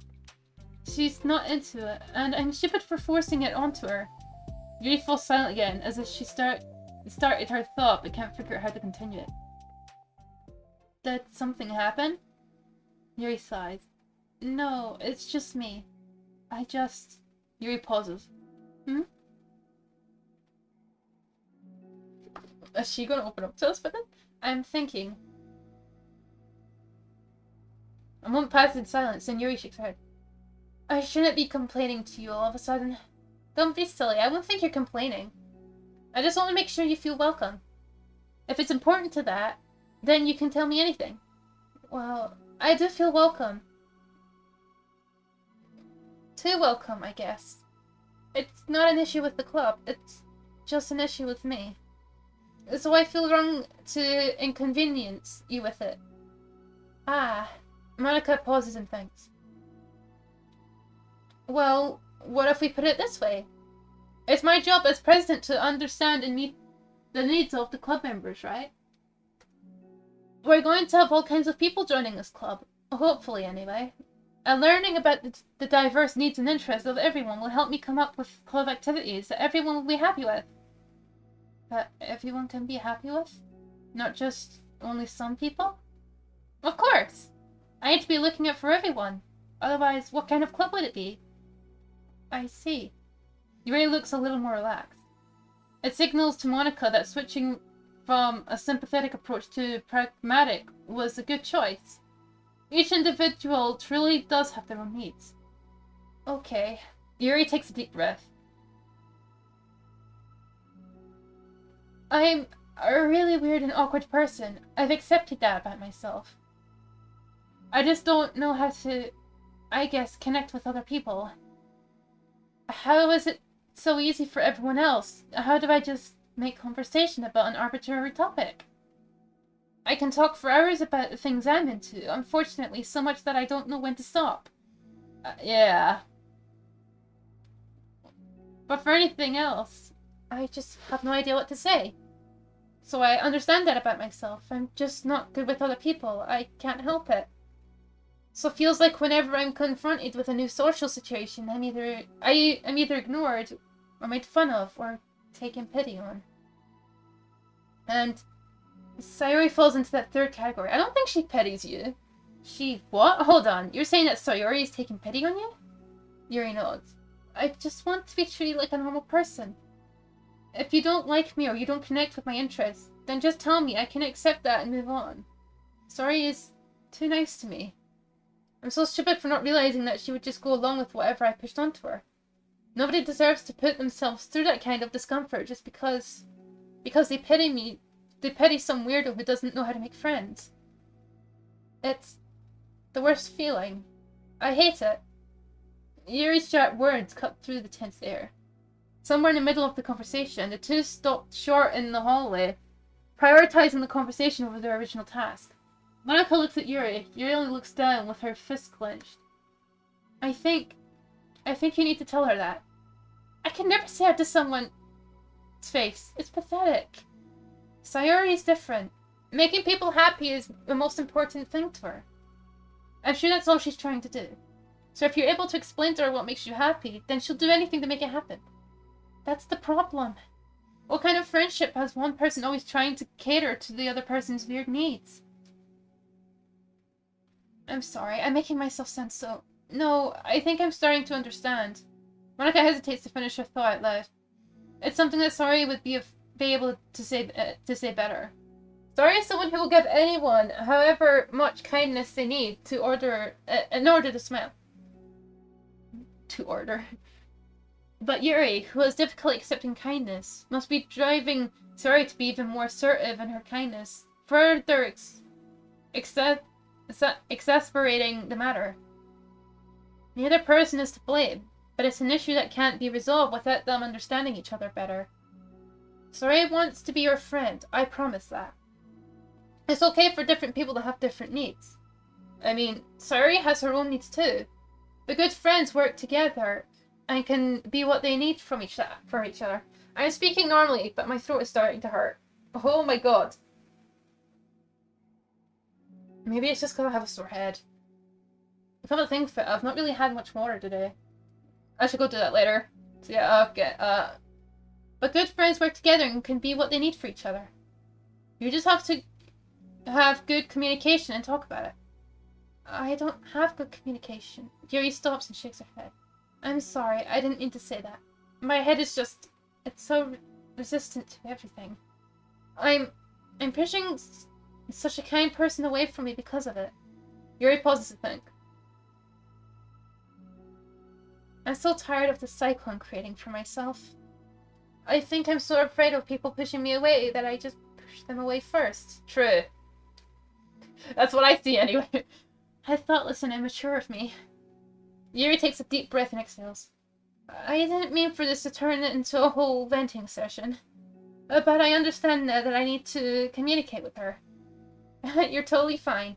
She's not into it, and I'm stupid for forcing it onto her. Yuri falls silent again, as if she started her thought but can't figure out how to continue it. Did something happen? Yuri sighs. No, it's just me. Yuri pauses. Is she gonna open up to us with it? I'm thinking. A moment passes in silence, and Yuri shakes her head. I shouldn't be complaining to you all of a sudden. Don't be silly, I won't think you're complaining. I just want to make sure you feel welcome. If it's important to that, then you can tell me anything. Well, I do feel welcome. Too welcome, I guess. It's not an issue with the club, it's just an issue with me. So I feel wrong to inconvenience you with it. Ah, Monica pauses and thinks. Well, what if we put it this way? It's my job as president to understand and meet the needs of the club members, right? We're going to have all kinds of people joining this club. Hopefully, anyway. And learning about the diverse needs and interests of everyone will help me come up with club activities that everyone will be happy with. That everyone can be happy with? Not just only some people? Of course! I need to be looking out for everyone. Otherwise, what kind of club would it be? I see. Yuri looks a little more relaxed. It signals to Monica that switching from a sympathetic approach to pragmatic was a good choice. Each individual truly does have their own needs. Okay. Yuri takes a deep breath. I'm a really weird and awkward person. I've accepted that about myself. I just don't know how to, I guess, connect with other people. How is it so easy for everyone else? How do I just make conversation about an arbitrary topic? I can talk for hours about the things I'm into, unfortunately so much that I don't know when to stop. Yeah. But for anything else, I just have no idea what to say. So I understand that about myself. I'm just not good with other people. I can't help it. So it feels like whenever I'm confronted with a new social situation, I'm either ignored, or made fun of, or taken pity on. And Sayori falls into that third category. I don't think she pities you. She... what? Hold on. You're saying that Sayori is taking pity on you? Yuri nods. I just want to be treated like a normal person. If you don't like me or you don't connect with my interests, then just tell me. I can accept that and move on. Sayori is too nice to me. I'm so stupid for not realizing that she would just go along with whatever I pushed onto her. Nobody deserves to put themselves through that kind of discomfort just because they pity me. They pity some weirdo who doesn't know how to make friends. It's the worst feeling. I hate it. Yuri's sharp words cut through the tense air. Somewhere in the middle of the conversation, the two stopped short in the hallway, prioritizing the conversation over their original task. Monica looks at Yuri. Yuri only looks down with her fist clenched. I think you need to tell her that. I can never say that to someone's face. It's pathetic. Sayori is different. Making people happy is the most important thing to her. I'm sure that's all she's trying to do. So if you're able to explain to her what makes you happy, then she'll do anything to make it happen. That's the problem. What kind of friendship has one person always trying to cater to the other person's weird needs? I'm sorry, I'm making myself sound so... No, I think I'm starting to understand. Monica hesitates to finish her thought out loud. It's something that Sayori would be able to say better. Sayori is someone who will give anyone however much kindness they need in order to smile. But Yuri, who has difficulty accepting kindness, must be driving Sayori to be even more assertive in her kindness, further exasperating the matter. Neither person is to blame, but it's an issue that can't be resolved without them understanding each other better. Sayori wants to be your friend, I promise that. It's okay for different people to have different needs. I mean, Sayori has her own needs too. But good friends work together and can be what they need from each other. I'm speaking normally, but my throat is starting to hurt. Oh my god. Maybe it's just because I have a sore head. Come to think of it, I've not really had much water today. I should go do that later. So yeah, okay, but good friends work together and can be what they need for each other. You just have to have good communication and talk about it. I don't have good communication. Yuri stops and shakes her head. I'm sorry, I didn't mean to say that. My head is just... it's so resistant to everything. I'm pushing such a kind person away from me because of it. Yuri pauses to think. I'm so tired of the cycle I'm creating for myself. I think I'm so afraid of people pushing me away that I just push them away first. True. That's what I see anyway. How thoughtless and immature of me. Yuri takes a deep breath and exhales. I didn't mean for this to turn into a whole venting session. But I understand now that I need to communicate with her. You're totally fine.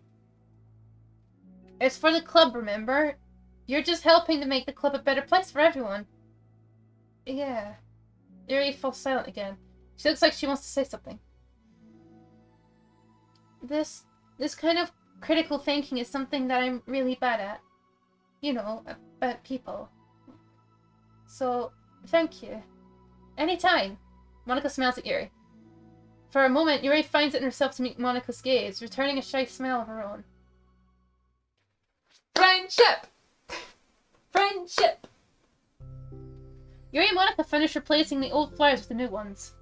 It's for the club, remember? You're just helping to make the club a better place for everyone. Yeah. Yuri falls silent again. She looks like she wants to say something. This kind of critical thinking is something that I'm really bad at. You know, about people. So, thank you. Anytime. Monica smiles at Yuri. For a moment, Yuri finds it in herself to meet Monica's gaze, returning a shy smile of her own. Friendship! Friendship! Yuri and Monica finish replacing the old flowers with the new ones.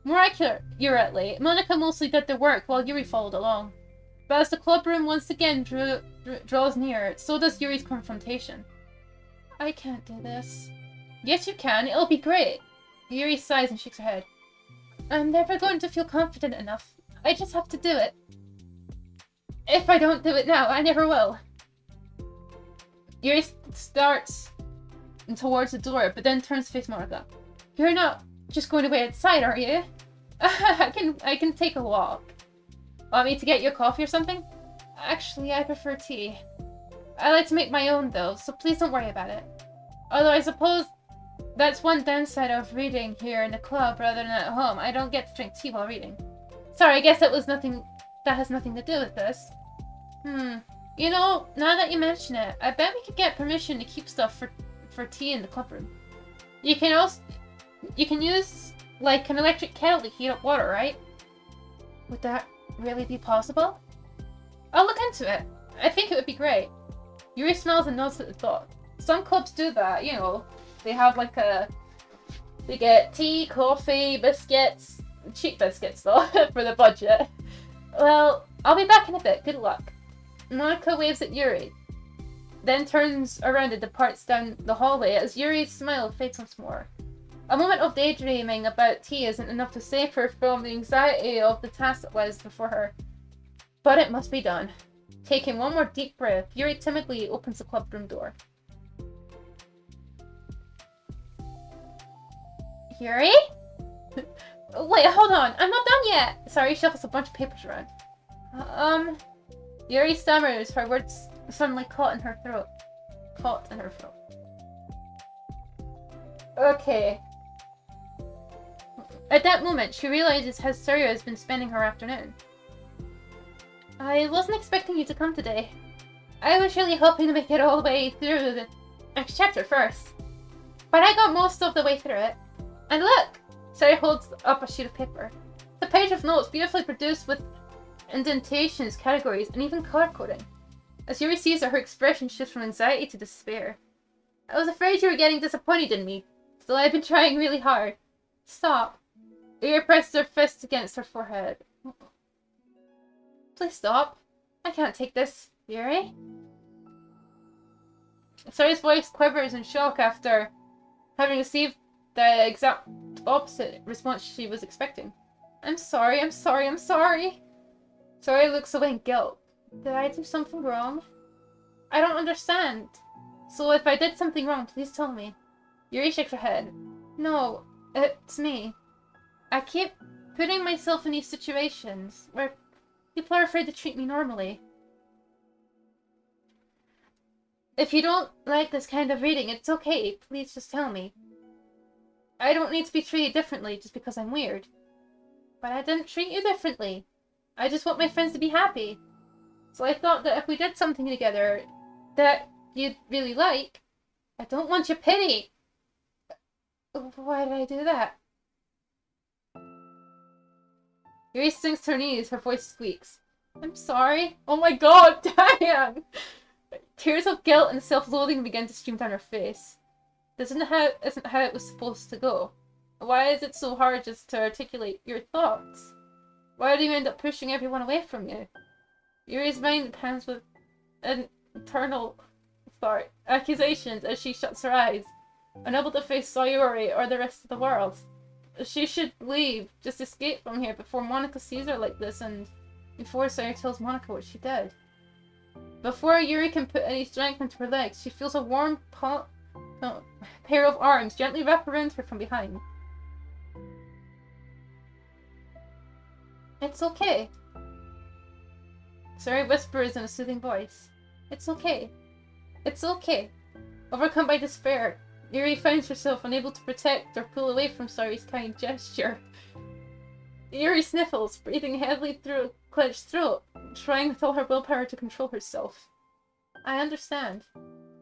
More accurately, Monica mostly did the work while Yuri followed along. But as the clubroom once again draws near, so does Yuri's confrontation. I can't do this. Yes, you can. It'll be great. Yuri sighs and shakes her head. I'm never going to feel confident enough. I just have to do it. If I don't do it now, I never will. Yuri starts towards the door, but then turns to face Monica. You're not just going to wait outside, are you? I can take a walk. Want me to get you a coffee or something? Actually, I prefer tea. I like to make my own though, so please don't worry about it. Although I suppose that's one downside of reading here in the club rather than at home. I don't get to drink tea while reading. Sorry, I guess that has nothing to do with this. You know, now that you mention it, I bet we could get permission to keep stuff for tea in the club room. You can use like an electric kettle to heat up water, right? Would that really be possible? I'll look into it. I think it would be great. Yuri smiles and nods at the thought. Some clubs do that, you know. They have like they get tea, coffee, biscuits, cheap biscuits though, for the budget. Well, I'll be back in a bit. Good luck. Monica waves at Yuri, then turns around and departs down the hallway as Yuri's smile fades once more. A moment of daydreaming about tea isn't enough to save her from the anxiety of the task that lies before her. But it must be done. Taking one more deep breath, Yuri timidly opens the club room door. Yuri? Wait, hold on. I'm not done yet. Sorry, shuffles a bunch of papers around. Yuri stammers, her words suddenly caught in her throat. Okay. At that moment, she realizes how Surya has been spending her afternoon. I wasn't expecting you to come today. I was really hoping to make it all the way through the next chapter first. But I got most of the way through it. And look! Surya holds up a sheet of paper. The page of notes beautifully produced with indentations, categories, and even color coding. As Yuri sees her expression shifts from anxiety to despair. I was afraid you were getting disappointed in me, so I've been trying really hard. Stop. Yuri presses her fist against her forehead. Please stop. I can't take this, Yuri. Surya's voice quivers in shock after having received the exact opposite response she was expecting. I'm sorry. Surya looks away in guilt. Did I do something wrong? I don't understand. So if I did something wrong, please tell me. Yuri shakes her head. No, it's me. I keep putting myself in these situations where people are afraid to treat me normally. If you don't like this kind of reading, it's okay. Please just tell me. I don't need to be treated differently just because I'm weird. But I didn't treat you differently. I just want my friends to be happy. So I thought that if we did something together that you'd really like, I don't want your pity. Why did I do that? Yuri sinks to her knees, her voice squeaks. I'm sorry. Oh my god, damn! Tears of guilt and self-loathing begin to stream down her face. This isn't how it was supposed to go. Why is it so hard just to articulate your thoughts? Why do you end up pushing everyone away from you? Yuri's mind pounds with internal accusations as she shuts her eyes, unable to face Sayori or the rest of the world. She should leave, just escape from here before Monica sees her like this and before Sayori tells Monica what she did. Before Yuri can put any strength into her legs, she feels a warm pair of arms gently wrap around her from behind. It's okay. Sayori whispers in a soothing voice. It's okay. It's okay. Overcome by despair, Yuri finds herself unable to protect or pull away from Sayori's kind gesture. Yuri sniffles, breathing heavily through a clenched throat, trying with all her willpower to control herself. I understand.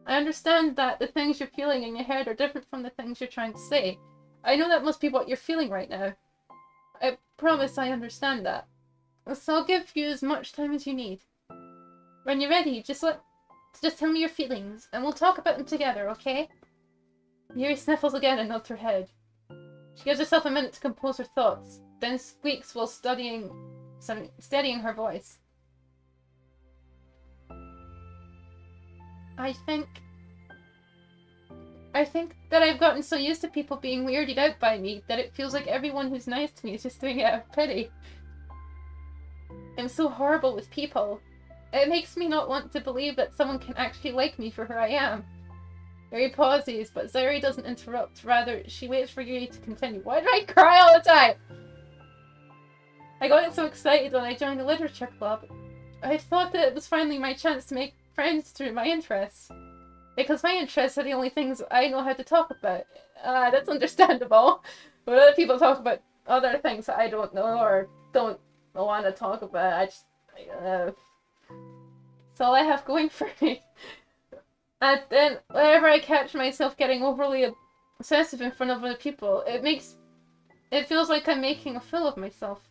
I understand that the things you're feeling in your head are different from the things you're trying to say. I know that must be what you're feeling right now. I promise I understand that. So I'll give you as much time as you need. When you're ready, just tell me your feelings, and we'll talk about them together, okay? Yuri sniffles again and nods her head. She gives herself a minute to compose her thoughts, then squeaks while steadying her voice. I think that I've gotten so used to people being weirded out by me that it feels like everyone who's nice to me is just doing it out of pity. I'm so horrible with people. It makes me not want to believe that someone can actually like me for who I am. Yuri pauses, but Sayori doesn't interrupt. Rather, she waits for Yuri to continue. Why do I cry all the time? I got so excited when I joined the literature club. I thought that it was finally my chance to make friends through my interests. Because my interests are the only things I know how to talk about. That's understandable. But other people talk about other things that I don't know or don't want to talk about. I don't know. It's all I have going for me. And then, whenever I catch myself getting overly obsessive in front of other people, it feels like I'm making a fool of myself.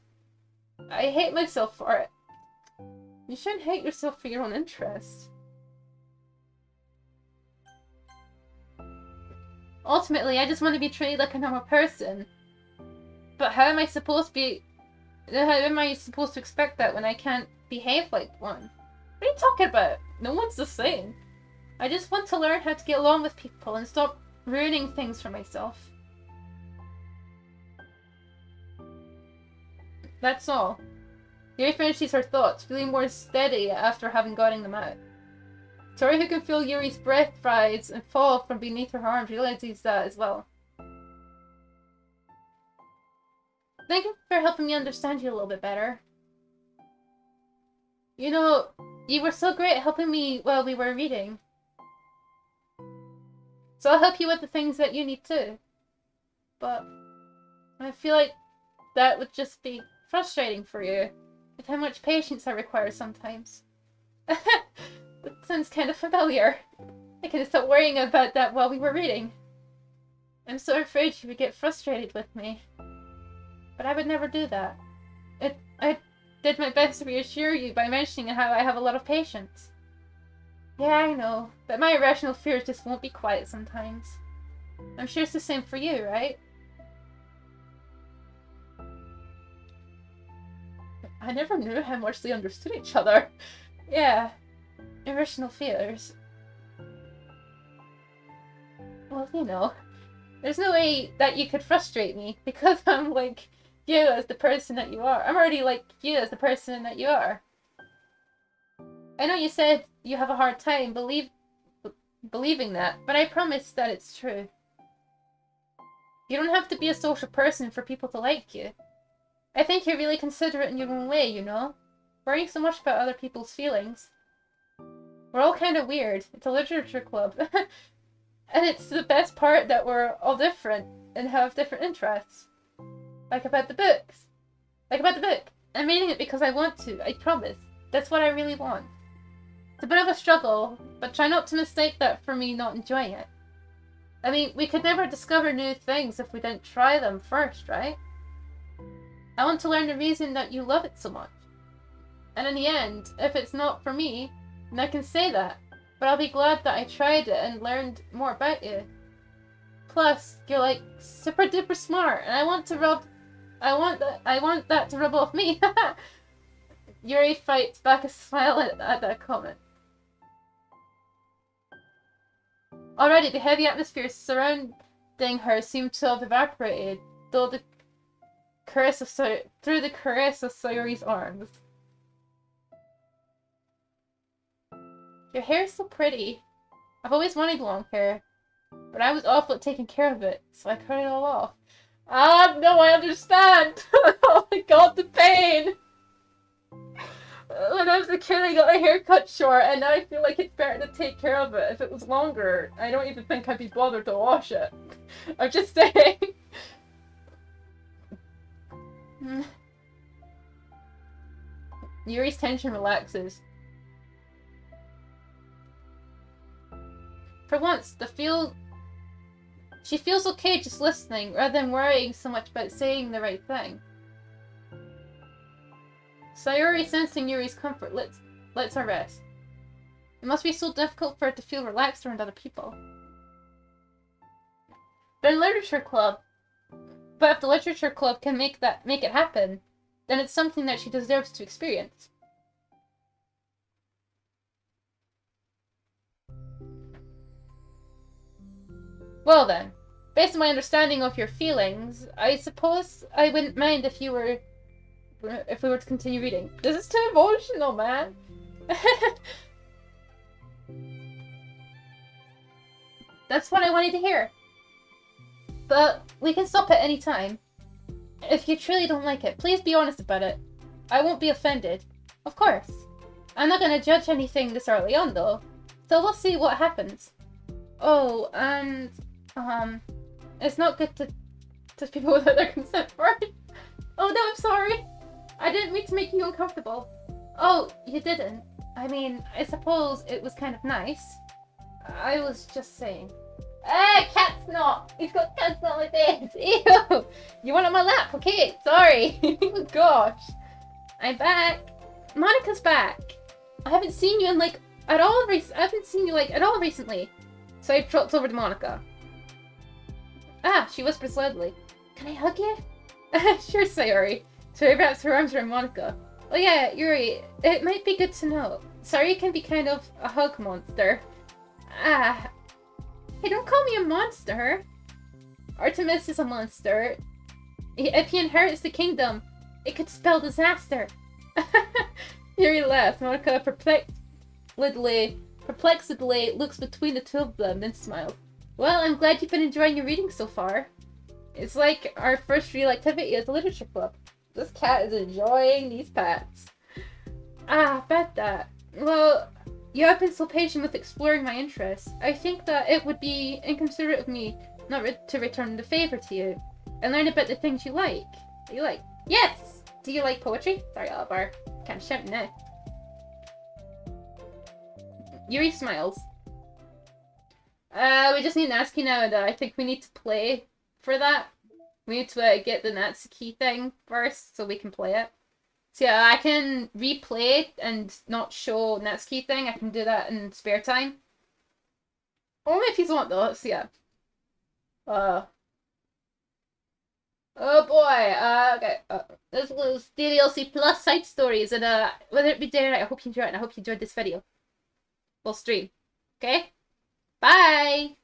I hate myself for it. You shouldn't hate yourself for your own interests. Ultimately, I just want to be treated like a normal person. But how am I supposed to expect that when I can't behave like one? What are you talking about? No one's the same. I just want to learn how to get along with people and stop ruining things for myself. That's all. Yuri finishes her thoughts, feeling more steady after having gotten them out. Tori, who can feel Yuri's breath rise and fall from beneath her arms, realizes that as well. Thank you for helping me understand you a little bit better. You know, you were so great at helping me while we were reading. So I'll help you with the things that you need too. But I feel like that would just be frustrating for you, with how much patience I require sometimes. That sounds kind of familiar. I could have stopped worrying about that while we were reading. I'm so afraid you would get frustrated with me. But I would never do that. I did my best to reassure you by mentioning how I have a lot of patience. Yeah, I know, but my irrational fears just won't be quiet sometimes. I'm sure it's the same for you, right? I never knew how much they understood each other. Yeah, irrational fears. Well, you know, there's no way that you could frustrate me because I'm like you as the person that you are. I'm already like you as the person that you are. I know you said you have a hard time believing that, but I promise that it's true. You don't have to be a social person for people to like you. I think you're really considerate in your own way, you know? Worrying so much about other people's feelings. We're all kind of weird. It's a literature club. And it's the best part that we're all different and have different interests. Like about the books. Like about the book. I'm reading it because I want to, I promise. That's what I really want. It's a bit of a struggle, but try not to mistake that for me not enjoying it. I mean, we could never discover new things if we didn't try them first, right? I want to learn the reason that you love it so much. And in the end, if it's not for me, then I can say that. But I'll be glad that I tried it and learned more about you. Plus, you're like super duper smart, and I want that to rub off me. Yuri fights back a smile at that comment. Already, the heavy atmosphere surrounding her seemed to have evaporated, through the caress of Sayori's arms. Your hair is so pretty. I've always wanted long hair, but I was awful at taking care of it, so I cut it all off. Ah, no, I understand! Oh my god, the pain! When I was a kid, I got my hair cut short, and now I feel like it's better to take care of it. If it was longer, I don't even think I'd be bothered to wash it. I'm just saying. Yuri's tension relaxes. For once, she feels okay just listening, rather than worrying so much about saying the right thing. Sayori, sensing Yuri's comfort, lets her rest. It must be so difficult for her to feel relaxed around other people. But if the literature club can make it happen, then it's something that she deserves to experience. Well then, based on my understanding of your feelings, I suppose I wouldn't mind if we were to continue reading. This is too emotional, man. That's what I wanted to hear. But we can stop at any time. If you truly don't like it, please be honest about it. I won't be offended. Of course. I'm not gonna judge anything this early on, though. So we'll see what happens. Oh, and... It's not good to touch people without their consent, right? Oh no, I'm sorry. I didn't mean to make you uncomfortable. Oh, you didn't? I mean, I suppose it was kind of nice. I was just saying. Cat snot! He's got cat snot on his face! Ew! You want on my lap, okay? Sorry! Oh gosh. I'm back. Monica's back. I haven't seen you in at all recently. So I dropped over to Monica. Ah, she whispers loudly. Can I hug you? Sure, Sayori. So he wraps her arms around Monica. Oh yeah, Yuri, it might be good to know. Sayori can be kind of a hug monster. Ah. Hey, don't call me a monster. Artemis is a monster. If he inherits the kingdom, it could spell disaster. Yuri laughs. Monica perplexedly looks between the two of them, then smiles. Well, I'm glad you've been enjoying your reading so far. It's like our first real activity as a literature club. This cat is enjoying these pats. Ah, bet that. Well, you have been so patient with exploring my interests. I think that it would be inconsiderate of me not to return the favor to you and learn about the things you like. Yes! Do you like poetry? Sorry, Alvar. Can't shout now. Yuri smiles. We just need Natsuki now, and I think we need to play for that. We need to get the Natsuki thing first so we can play it. So yeah, I can replay and not show Natsuki thing. I can do that in spare time. Only if you want though, so yeah. Oh boy, okay. This was DDLC plus side stories, and whether it be day or night, I hope you enjoyed it, and I hope you enjoyed this video. Full stream. Okay? Bye!